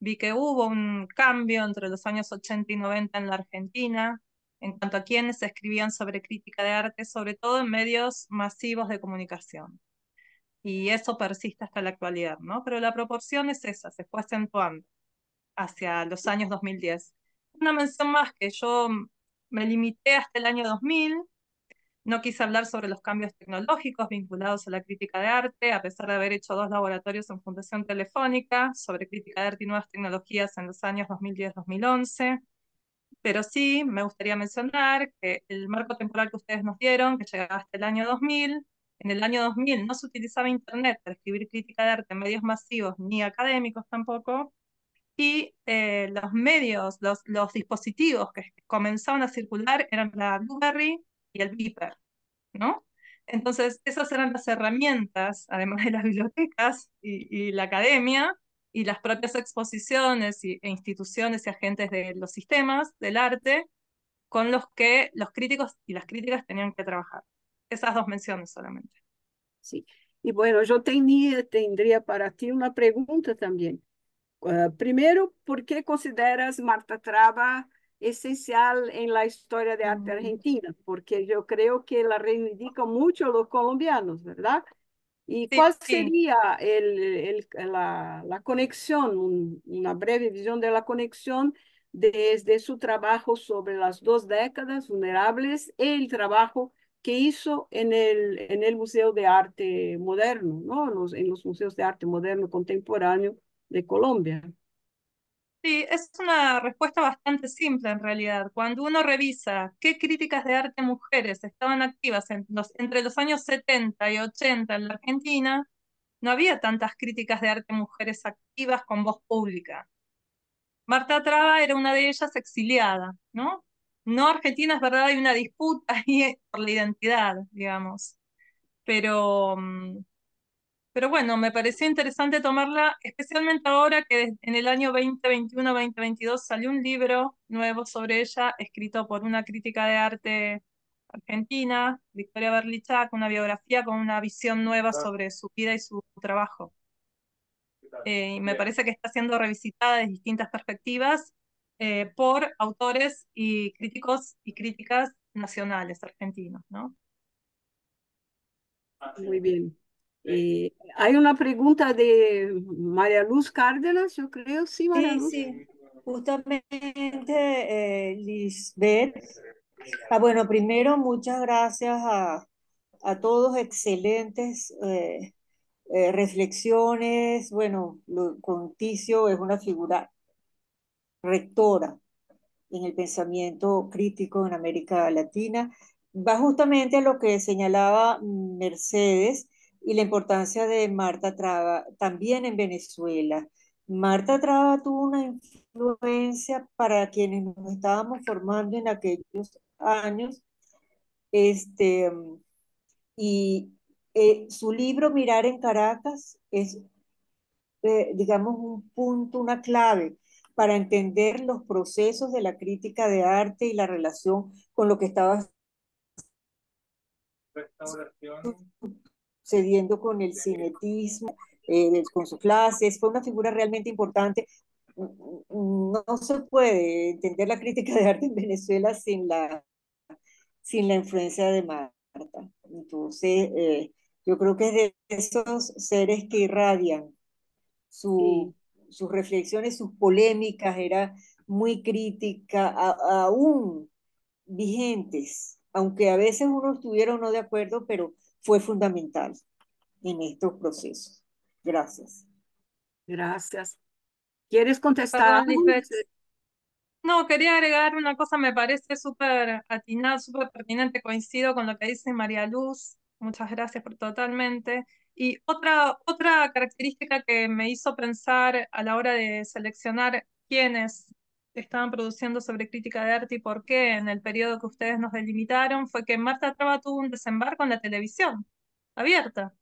vi que hubo un cambio entre los años 80 y 90 en la Argentina, en cuanto a quienes escribían sobre crítica de arte, sobre todo en medios masivos de comunicación. Y eso persiste hasta la actualidad, ¿no? Pero la proporción es esa, se fue acentuando hacia los años 2010. Una mención más que yo me limité hasta el año 2000, no quise hablar sobre los cambios tecnológicos vinculados a la crítica de arte, a pesar de haber hecho 2 laboratorios en Fundación Telefónica sobre crítica de arte y nuevas tecnologías en los años 2010-2011. Pero sí me gustaría mencionar que el marco temporal que ustedes nos dieron, que llegaba hasta el año 2000, en el año 2000 no se utilizaba Internet para escribir crítica de arte en medios masivos ni académicos tampoco, y los medios, los dispositivos que comenzaban a circular eran la BlueBerry y el Beeper, ¿no? Entonces, esas eran las herramientas, además de las bibliotecas y la academia, y las propias exposiciones e instituciones y agentes de los sistemas del arte con los que los críticos y las críticas tenían que trabajar. Esas 2 menciones solamente. sí. Y bueno, yo tendría para ti una pregunta también. Primero, ¿por qué consideras Marta Traba esencial en la historia de arte argentina? Porque yo creo que la reivindica mucho los colombianos, ¿verdad? ¿Y Sí, cuál sí. sería la conexión, una breve visión de la conexión desde su trabajo sobre las 2 décadas vulnerables y el trabajo que hizo en el Museo de Arte Moderno, ¿no? En los museos de arte moderno contemporáneo de Colombia? Sí, es una respuesta bastante simple en realidad. Cuando uno revisa qué críticas de arte mujeres estaban activas entre los años 70 y 80 en la Argentina, no había tantas críticas de arte mujeres activas con voz pública. Marta Traba era una de ellas exiliada, ¿no? No Argentina, es verdad, hay una disputa ahí por la identidad, digamos. Pero, pero bueno, me pareció interesante tomarla, especialmente ahora que en el año 2021-2022 salió un libro nuevo sobre ella, escrito por una crítica de arte argentina, Victoria Berlichak, una biografía con una visión nueva sobre su vida y su trabajo. Y me parece que está siendo revisitada desde distintas perspectivas por autores y críticos y críticas nacionales argentinos, ¿no? Muy bien. Hay una pregunta de María Luz Cárdenas, yo creo, sí, María Sí, Luz. sí, justamente, Lisbeth. Bueno, primero, muchas gracias a todos, excelentes reflexiones. Bueno, Conticio es una figura rectora en el pensamiento crítico en América Latina. Va justamente a lo que señalaba Mercedes y la importancia de Marta Traba también en Venezuela. Marta Traba tuvo una influencia para quienes nos estábamos formando en aquellos años, este, y su libro Mirar en Caracas es, digamos, un punto, una clave para entender los procesos de la crítica de arte y la relación con lo que estaba sucediendo con el cinetismo, con sus clases. Fue una figura realmente importante. No se puede entender la crítica de arte en Venezuela sin la influencia de Marta. Entonces, yo creo que es de esos seres que irradian Sí. sus reflexiones, sus polémicas, era muy crítica, aún vigentes, aunque a veces uno estuviera o no de acuerdo, pero fue fundamental en estos procesos. Gracias. Gracias. ¿Quieres contestar Perdón, algo? Lisbeth. No, quería agregar una cosa, me parece súper atinada, súper pertinente, coincido con lo que dice María Luz, muchas gracias por totalmente. Y otra característica que me hizo pensar a la hora de seleccionar quiénes estaban produciendo sobre crítica de arte y por qué en el periodo que ustedes nos delimitaron fue que Marta Traba tuvo un desembarco en la televisión abierta.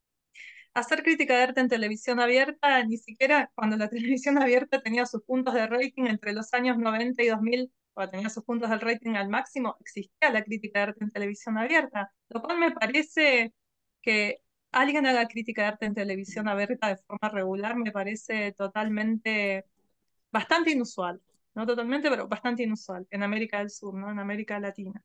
Hacer crítica de arte en televisión abierta, ni siquiera cuando la televisión abierta tenía sus puntos de rating entre los años 90 y 2000, o tenía sus puntos del rating al máximo, existía la crítica de arte en televisión abierta, lo cual me parece que alguien haga crítica de arte en televisión abierta de forma regular, me parece totalmente, bastante inusual, no totalmente, pero bastante inusual en América del Sur, ¿no? En América Latina.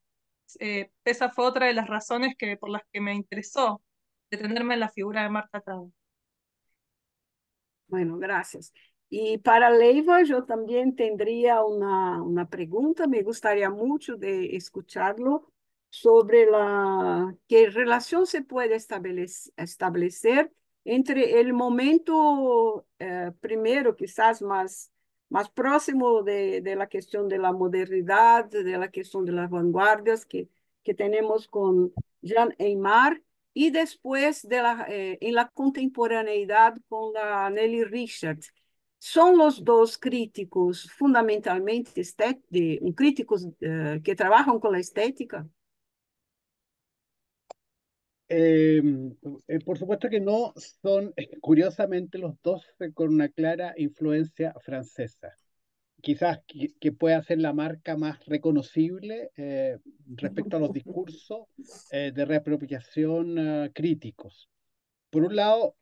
Esa fue otra de las razones por las que me interesó detenerme en la figura de Marta Traba. Bueno, gracias. Y para Leiva, yo también tendría una pregunta. Me gustaría mucho de escucharlo sobre qué relación se puede establecer entre el momento primero, quizás más próximo de la cuestión de la modernidad, de la cuestión de las vanguardias que tenemos con Jean Aymar, y después en la contemporaneidad con la Nelly Richards. Son los dos críticos fundamentalmente críticos que trabajan con la estética. Eh, por supuesto que no son, curiosamente, los dos con una clara influencia francesa. Quizás que pueda ser la marca más reconocible respecto a los discursos de reapropiación críticos. Por un lado,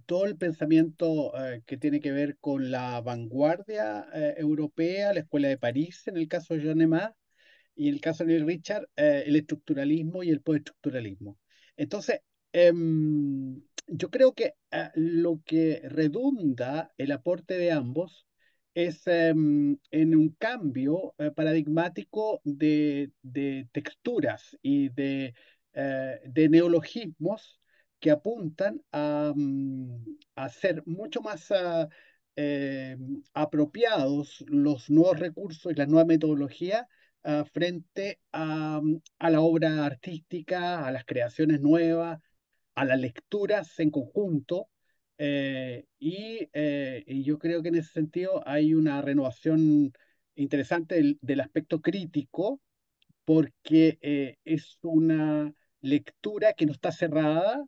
todo el pensamiento que tiene que ver con la vanguardia europea, la Escuela de París, en el caso de Jean Aimard, y en el caso de Richard, el estructuralismo y el postestructuralismo. Entonces, yo creo que lo que redunda el aporte de ambos es en un cambio paradigmático de texturas y de neologismos que apuntan a ser mucho más apropiados los nuevos recursos y las nuevas metodologías frente a la obra artística, a las creaciones nuevas, a las lecturas en conjunto. Y yo creo que en ese sentido hay una renovación interesante del aspecto crítico, porque es una lectura que no está cerrada,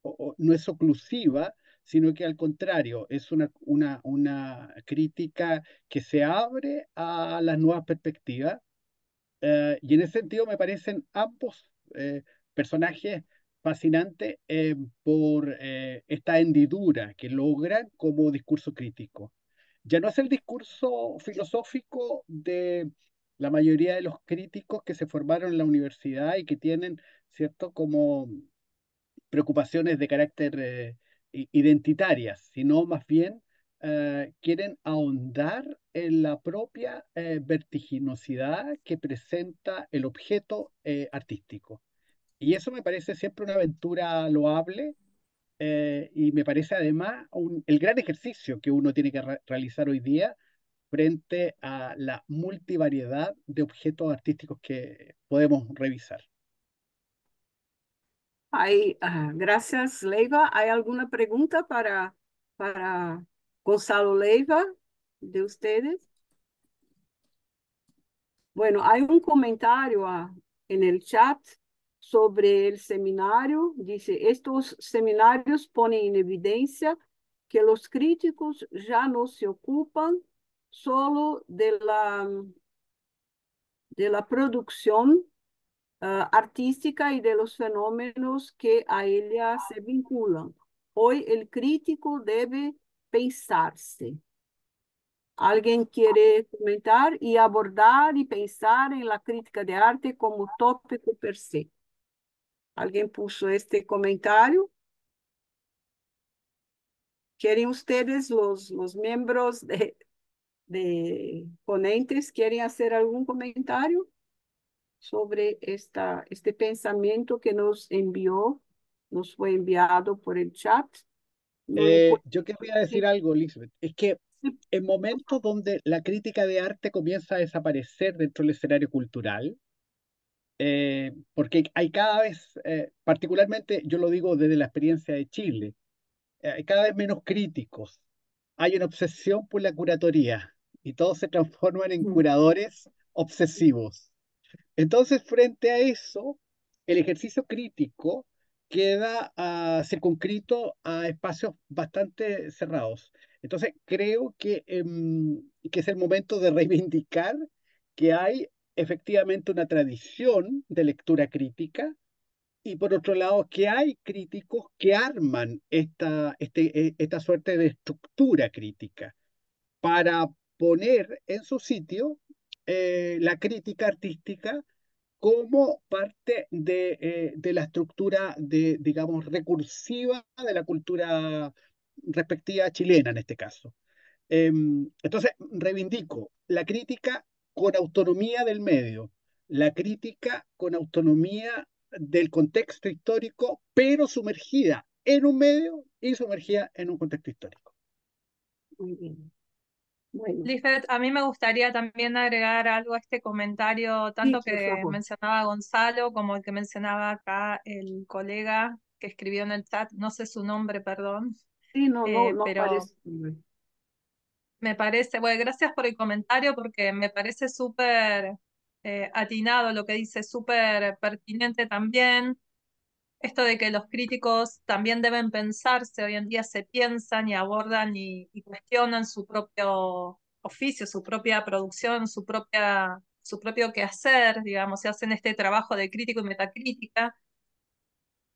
o no es oclusiva, sino que al contrario, es una crítica que se abre a las nuevas perspectivas. Y en ese sentido me parecen ambos personajes fascinantes por esta hendidura que logran como discurso crítico. Ya no es el discurso filosófico de la mayoría de los críticos que se formaron en la universidad y que tienen, ¿cierto?, como preocupaciones de carácter identitarias, sino más bien quieren ahondar en la propia vertiginosidad que presenta el objeto artístico. Y eso me parece siempre una aventura loable y me parece además el gran ejercicio que uno tiene que realizar hoy día frente a la multivariedad de objetos artísticos que podemos revisar. Gracias, Leiva. ¿Hay alguna pregunta para Gonzalo Leiva de ustedes? Bueno, hay un comentario en el chat sobre el seminario. Dice, estos seminarios ponen en evidencia que los críticos ya no se ocupan solo de la producción artística y de los fenómenos que a ella se vinculan. Hoy el crítico debe pensarse. ¿Alguien quiere comentar y abordar y pensar en la crítica de arte como tópico per se? Alguien puso este comentario. ¿Quieren ustedes, los miembros de ponentes, quieren hacer algún comentario sobre este pensamiento que nos fue enviado por el chat? No encuentro. Yo querría decir Sí, algo, Lisbeth. Es que sí, en momentos donde la crítica de arte comienza a desaparecer dentro del escenario cultural, porque hay cada vez, particularmente yo lo digo desde la experiencia de Chile, hay cada vez menos críticos. Hay una obsesión por la curatoría y todos se transforman en mm, curadores obsesivos. Entonces, frente a eso, el ejercicio crítico queda circunscrito a espacios bastante cerrados. Entonces, creo que es el momento de reivindicar que hay efectivamente una tradición de lectura crítica y por otro lado que hay críticos que arman esta suerte de estructura crítica para poner en su sitio la crítica artística como parte de la estructura digamos, recursiva de la cultura respectiva chilena en este caso. Entonces, reivindico la crítica con autonomía del medio, la crítica con autonomía del contexto histórico, pero sumergida en un medio y sumergida en un contexto histórico. muy bien. Bueno, Lisbeth, a mí me gustaría también agregar algo a este comentario, sí, tanto por que favor. mencionaba Gonzalo como el que mencionaba acá el colega que escribió en el chat, no sé su nombre, perdón, Sí, no pero parece. Muy me parece, bueno, gracias por el comentario porque me parece súper atinado lo que dice, súper pertinente también. Esto de que los críticos también deben pensarse, hoy en día se piensan y abordan y cuestionan su propio oficio, su propia producción, su propio quehacer, digamos, y hacen este trabajo de crítico y metacrítica.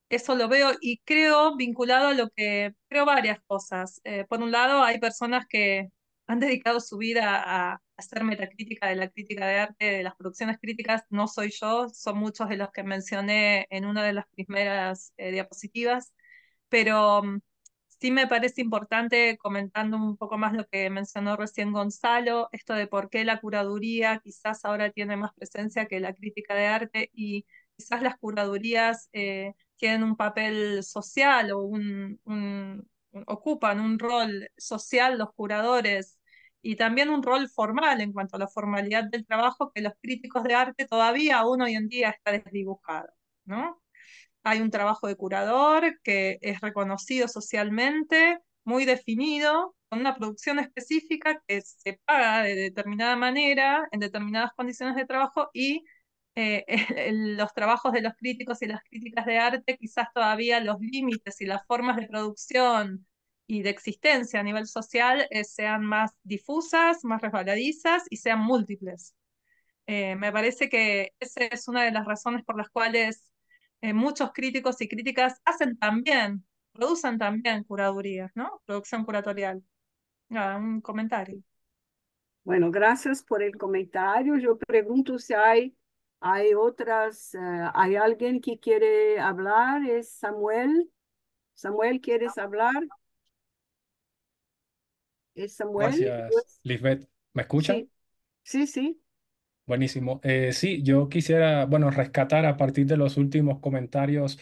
Eso lo veo y creo vinculado a lo que creo varias cosas. Por un lado, hay personas que han dedicado su vida a hacer metacrítica de la crítica de arte, de las producciones críticas. No soy yo, son muchos de los que mencioné en una de las primeras diapositivas, pero sí me parece importante, comentando un poco más lo que mencionó recién Gonzalo, esto de por qué la curaduría quizás ahora tiene más presencia que la crítica de arte y quizás las curadurías tienen un papel social o ocupan un rol social los curadores y también un rol formal en cuanto a la formalidad del trabajo que los críticos de arte todavía aún hoy en día está desdibujado, ¿no? Hay un trabajo de curador que es reconocido socialmente, muy definido, con una producción específica que se paga de determinada manera, en determinadas condiciones de trabajo, y los trabajos de los críticos y las críticas de arte, quizás todavía los límites y las formas de producción y de existencia a nivel social sean más difusas, más resbaladizas y sean múltiples. Me parece que esa es una de las razones por las cuales muchos críticos y críticas hacen también, producen también curadurías, ¿no? Producción curatorial. Nada, un comentario. Bueno, gracias por el comentario. Yo pregunto si hay hay alguien que quiere hablar. ¿Es Samuel? Samuel, ¿quieres hablar? ¿Es Samuel? Gracias, Pues, Lisbeth. ¿Me escuchan? sí, sí, sí. Buenísimo. Sí, yo quisiera, bueno, rescatar a partir de los últimos comentarios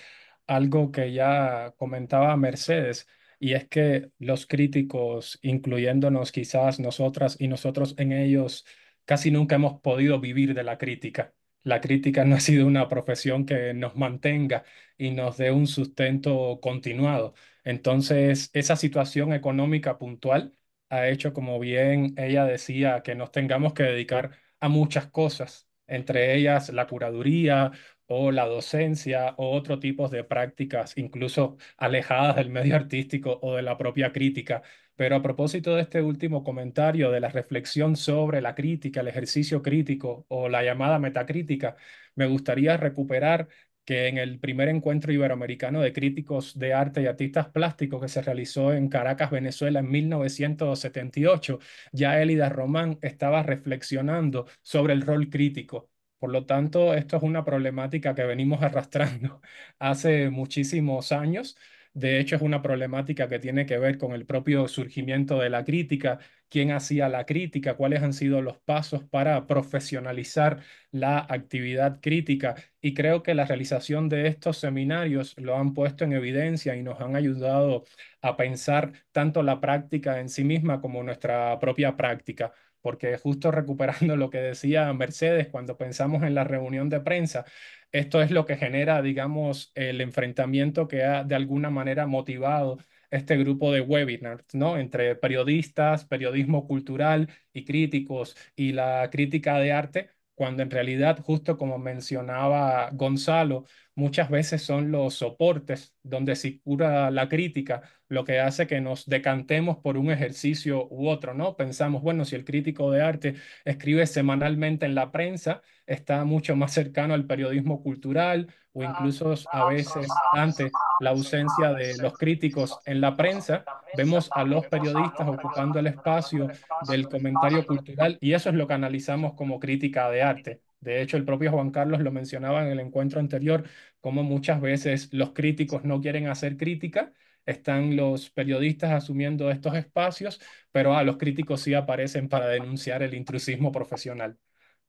algo que ya comentaba Mercedes, y es que los críticos, incluyéndonos quizás nosotras y nosotros en ellos, casi nunca hemos podido vivir de la crítica. La crítica no ha sido una profesión que nos mantenga y nos dé un sustento continuado. Entonces, esa situación económica puntual ha hecho, como bien ella decía, que nos tengamos que dedicar a muchas cosas, entre ellas la curaduría o la docencia o otro tipo de prácticas, incluso alejadas del medio artístico o de la propia crítica. Pero a propósito de este último comentario, de la reflexión sobre la crítica, el ejercicio crítico o la llamada metacrítica, me gustaría recuperar que en el primer encuentro iberoamericano de críticos de arte y artistas plásticos que se realizó en Caracas, Venezuela, en 1978, ya Élida Román estaba reflexionando sobre el rol crítico Por lo tanto, esto es una problemática que venimos arrastrando hace muchísimos años. De hecho, es una problemática que tiene que ver con el propio surgimiento de la crítica, quién hacía la crítica, cuáles han sido los pasos para profesionalizar la actividad crítica. Y creo que la realización de estos seminarios lo han puesto en evidencia y nos han ayudado a pensar tanto la práctica en sí misma como nuestra propia práctica. Porque justo recuperando lo que decía Mercedes, cuando pensamos en la reunión de prensa, esto es lo que genera, digamos, el enfrentamiento que ha de alguna manera motivado este grupo de webinars, ¿no? Entre periodistas, periodismo cultural y críticos y la crítica de arte, cuando en realidad, justo como mencionaba Gonzalo, muchas veces son los soportes donde circula la crítica lo que hace que nos decantemos por un ejercicio u otro, ¿no? Pensamos, bueno, si el crítico de arte escribe semanalmente en la prensa, está mucho más cercano al periodismo cultural o incluso a veces ante la ausencia de los críticos en la prensa, vemos a los periodistas ocupando el espacio del comentario cultural y eso es lo que analizamos como crítica de arte. De hecho, el propio Juan Carlos lo mencionaba en el encuentro anterior, como muchas veces los críticos no quieren hacer crítica, están los periodistas asumiendo estos espacios, pero los críticos sí aparecen para denunciar el intrusismo profesional.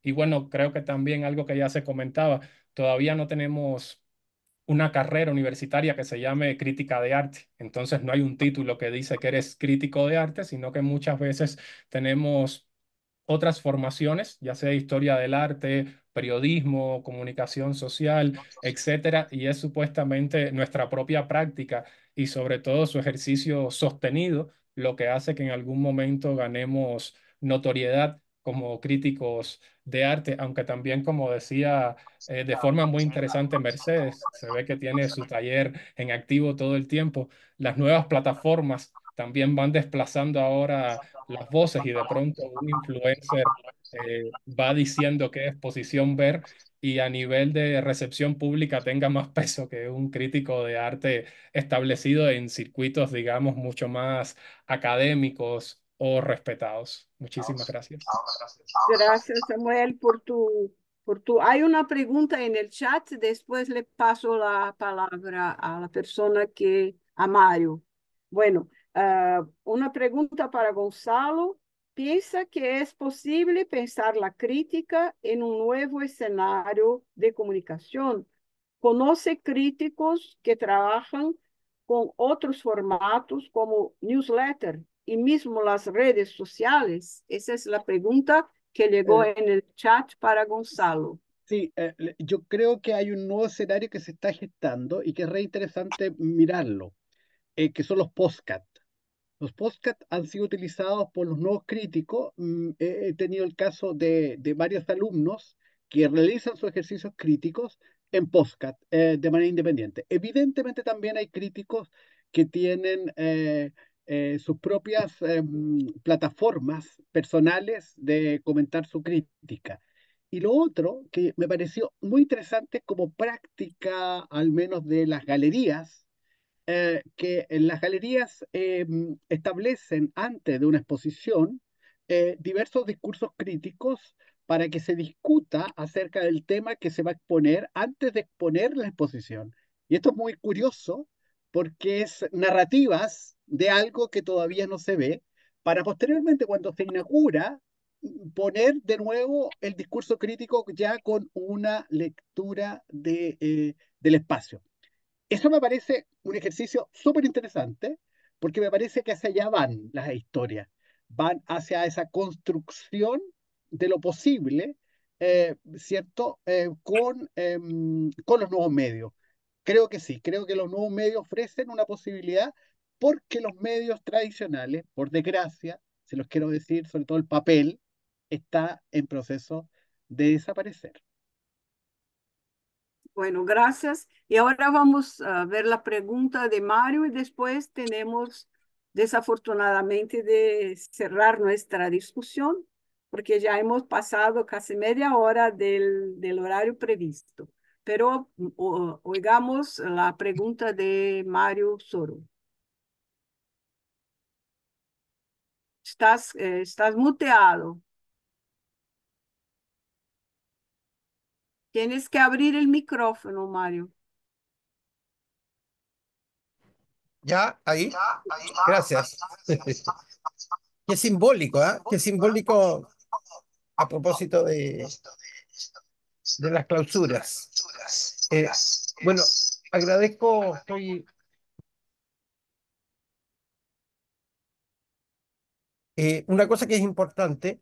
Y bueno, creo que también algo que ya se comentaba, todavía no tenemos una carrera universitaria que se llame crítica de arte. Entonces no hay un título que dice que eres crítico de arte, sino que muchas veces tenemos otras formaciones, ya sea historia del arte, periodismo, comunicación social, etcétera, y es supuestamente nuestra propia práctica y sobre todo su ejercicio sostenido lo que hace que en algún momento ganemos notoriedad como críticos de arte, aunque también, como decía de forma muy interesante Mercedes, se ve que tiene su taller en activo todo el tiempo. Las nuevas plataformas también van desplazando ahora las voces y de pronto un influencer va diciendo qué exposición ver y a nivel de recepción pública tenga más peso que un crítico de arte establecido en circuitos, digamos, mucho más académicos o respetados. Muchísimas gracias. Gracias, Samuel, por tu... Hay una pregunta en el chat, después le paso la palabra a la persona a Mario. Bueno, una pregunta para Gonzalo. ¿Piensa que es posible pensar la crítica en un nuevo escenario de comunicación? ¿Conoce críticos que trabajan con otros formatos como newsletter y mismo las redes sociales? Esa es la pregunta que llegó Eh, en el chat para Gonzalo. sí, yo creo que hay un nuevo escenario que se está gestando y que es re interesante mirarlo, que son los podcast. Los podcasts han sido utilizados por los nuevos críticos. He tenido el caso de varios alumnos que realizan sus ejercicios críticos en podcast de manera independiente. Evidentemente también hay críticos que tienen sus propias plataformas personales de comentar su crítica. Y lo otro que me pareció muy interesante como práctica, al menos de las galerías, que en las galerías establecen antes de una exposición diversos discursos críticos para que se discuta acerca del tema que se va a exponer antes de exponer la exposición. Y esto es muy curioso porque es narrativas de algo que todavía no se ve, para posteriormente cuando se inaugura poner de nuevo el discurso crítico ya con una lectura del espacio. Eso me parece un ejercicio súper interesante porque me parece que hacia allá van las historias, van hacia esa construcción de lo posible, ¿cierto? Con los nuevos medios. Creo que sí, creo que los nuevos medios ofrecen una posibilidad porque los medios tradicionales, por desgracia, se los quiero decir, sobre todo el papel, está en proceso de desaparecer. Bueno, gracias. Y ahora vamos a ver la pregunta de Mario y después tenemos desafortunadamente de cerrar nuestra discusión porque ya hemos pasado casi media hora del horario previsto. Pero oigamos la pregunta de Mario Soro. Estás muteado. Tienes que abrir el micrófono, Mario. ¿Ya? Ahí. Gracias. Qué simbólico, ¿ah? Qué simbólico a propósito de las clausuras. Bueno, agradezco, una cosa que es importante,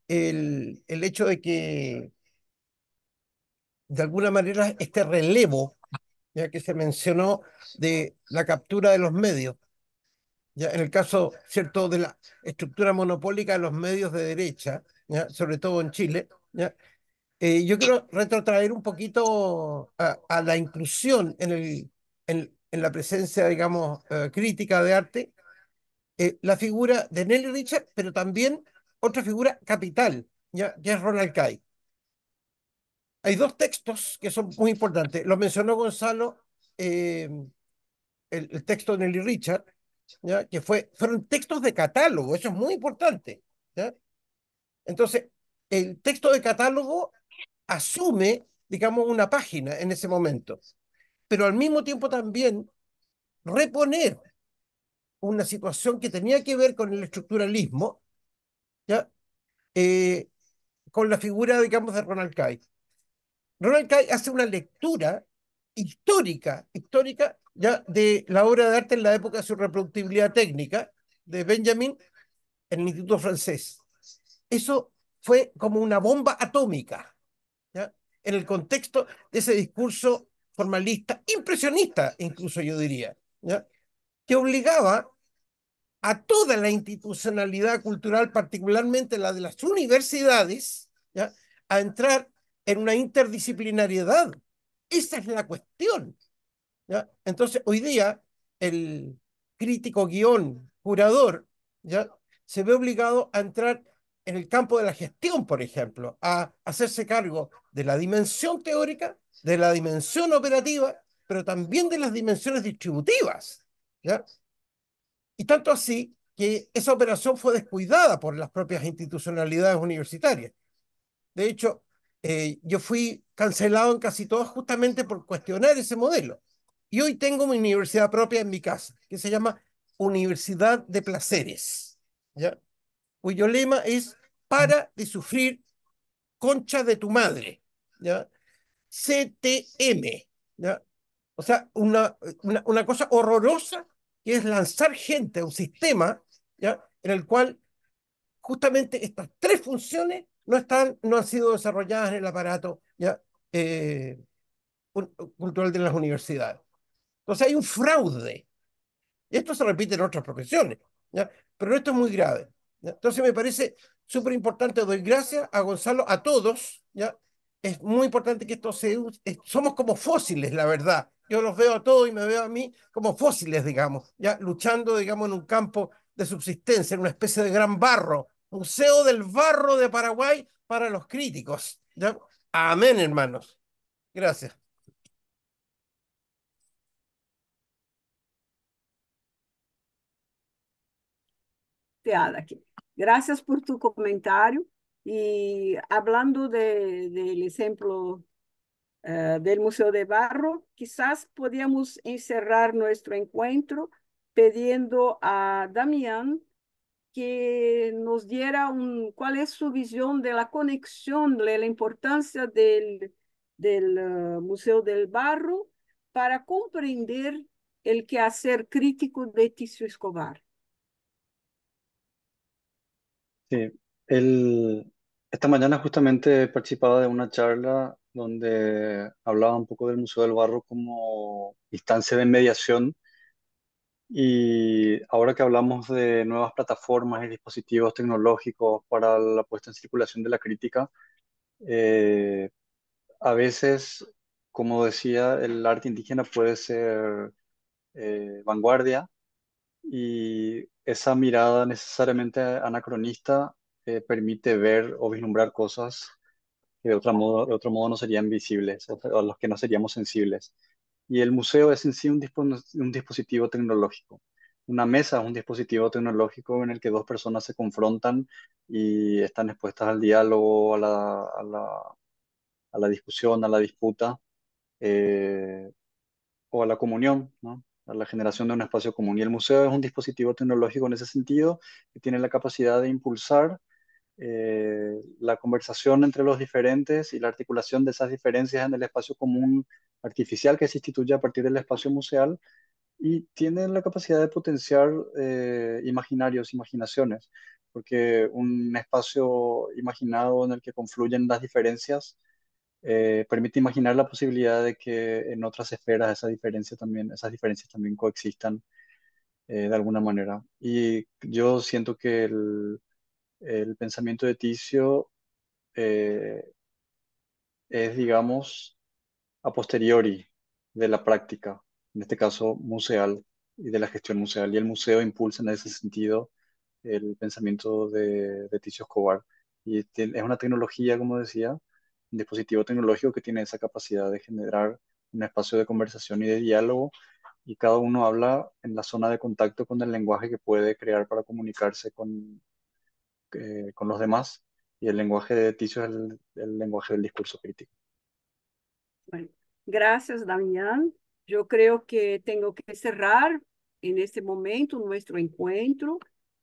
el hecho de que de alguna manera este relevo, ya que se mencionó, de la captura de los medios, ya en el caso, cierto, de la estructura monopólica de los medios de derecha, ya, sobre todo en Chile, ya, yo quiero retrotraer un poquito a la inclusión en la presencia, digamos, crítica de arte, la figura de Nelly Richard, pero también otra figura capital, ya, que es Ronald Kay. Hay dos textos que son muy importantes. Lo mencionó Gonzalo, eh, el texto de Nelly Richard, ¿ya? Que fueron textos de catálogo, eso es muy importante. ¿Ya? Entonces, el texto de catálogo asume, digamos, una página en ese momento, pero al mismo tiempo también reponer una situación que tenía que ver con el estructuralismo, ¿ya? Eh, con la figura, digamos, de Ronald Kay. Ronald Kay hace una lectura histórica ya de la obra de arte en la época de su reproductibilidad técnica de Benjamin en el Instituto Francés. Eso fue como una bomba atómica, ¿ya? En el contexto de ese discurso formalista, impresionista, incluso yo diría, ¿ya? Que obligaba a toda la institucionalidad cultural, particularmente la de las universidades, ¿ya? A entrar en una interdisciplinariedad. Esa es la cuestión, ¿ya? Entonces, hoy día, el crítico guión, curador, ¿ya? Se ve obligado a entrar en el campo de la gestión, por ejemplo, a hacerse cargo de la dimensión teórica, de la dimensión operativa, pero también de las dimensiones distributivas, ¿ya? Y tanto así que esa operación fue descuidada por las propias institucionalidades universitarias. De hecho, yo fui cancelado en casi todas justamente por cuestionar ese modelo. Y hoy tengo mi universidad propia en mi casa, que se llama Universidad de Placeres, ¿ya? Cuyo lema es para de sufrir, concha de tu madre, ¿ya? CTM, ¿ya? O sea, una cosa horrorosa que es lanzar gente a un sistema, ¿ya? En el cual justamente estas tres funciones no han sido desarrolladas en el aparato, ¿ya? Eh, cultural de las universidades. Entonces hay un fraude. Y esto se repite en otras profesiones, ¿ya? Pero esto es muy grave, ¿ya? Entonces me parece súper importante, doy gracias a Gonzalo, a todos, ¿ya? Es muy importante que esto somos como fósiles, la verdad. Yo los veo a todos y me veo a mí como fósiles, digamos, ya luchando, digamos, en un campo de subsistencia, en una especie de gran barro, Museo del Barro de Paraguay para los críticos, ¿ya? Amén, hermanos. Gracias. Aquí. Gracias por tu comentario. Y hablando del ejemplo del Museo de Barro, quizás podíamos encerrar nuestro encuentro pidiendo a Damián que nos diera cuál es su visión de la conexión, de la importancia del Museo del Barro para comprender el quehacer crítico de Ticio Escobar. Sí, esta mañana justamente participaba de una charla donde hablaba un poco del Museo del Barro como instancia de mediación, y ahora que hablamos de nuevas plataformas y dispositivos tecnológicos para la puesta en circulación de la crítica, eh, a veces, como decía, el arte indígena puede ser vanguardia, y esa mirada necesariamente anacronista permite ver o vislumbrar cosas que de otro modo no serían visibles, o a los que no seríamos sensibles. Y el museo es en sí un dispositivo tecnológico. Una mesa es un dispositivo tecnológico en el que dos personas se confrontan y están expuestas al diálogo, a la discusión, a la disputa, o a la comunión, ¿no? A la generación de un espacio común. Y el museo es un dispositivo tecnológico en ese sentido, que tiene la capacidad de impulsar la conversación entre los diferentes y la articulación de esas diferencias en el espacio común artificial que se instituye a partir del espacio museal, y tiene la capacidad de potenciar imaginarios, imaginaciones, porque un espacio imaginado en el que confluyen las diferencias permite imaginar la posibilidad de que en otras esferas esas diferencias también coexistan de alguna manera. Y yo siento que el pensamiento de Ticio eh, es, digamos, a posteriori de la práctica, en este caso museal y de la gestión museal. Y el museo impulsa en ese sentido el pensamiento de Ticio Escobar. Y es una tecnología, como decía, un dispositivo tecnológico que tiene esa capacidad de generar un espacio de conversación y de diálogo, y cada uno habla en la zona de contacto con el lenguaje que puede crear para comunicarse con los demás. Y el lenguaje de Ticio es el lenguaje del discurso crítico. Bueno, gracias, Damián. Yo creo que tengo que cerrar en este momento nuestro encuentro.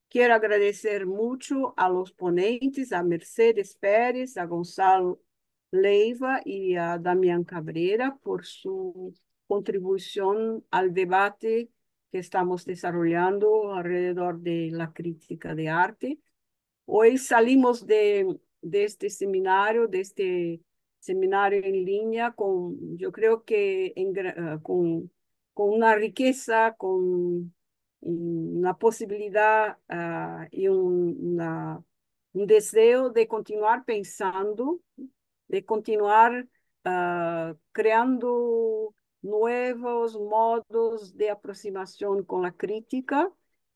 Quiero agradecer mucho a los ponentes, a Mercedes Pérez, a Gonzalo Leiva y a Damián Cabrera por su contribución al debate que estamos desarrollando alrededor de la crítica de arte. Hoy salimos de este seminario en línea con, yo creo que con una riqueza, con una posibilidad y un deseo de continuar pensando, de continuar creando nuevos modos de aproximación con la crítica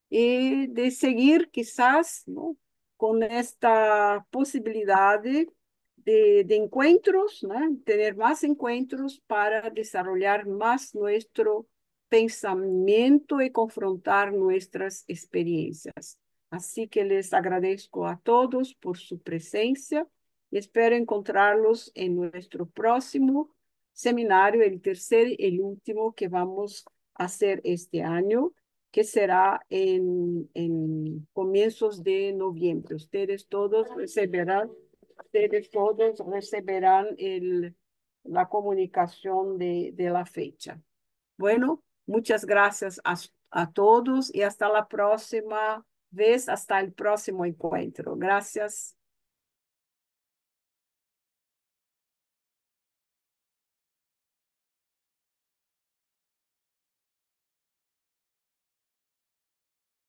y de seguir quizás, ¿no?, con esta posibilidad de encuentros, ¿no?, tener más encuentros para desarrollar más nuestro pensamiento y confrontar nuestras experiencias. Así que les agradezco a todos por su presencia y espero encontrarlos en nuestro próximo seminario, el tercer y el último que vamos a hacer este año, que será en comienzos de noviembre. Ustedes todos reciberán la comunicación de la fecha. Bueno, muchas gracias a todos y hasta la próxima vez, hasta el próximo encuentro. Gracias.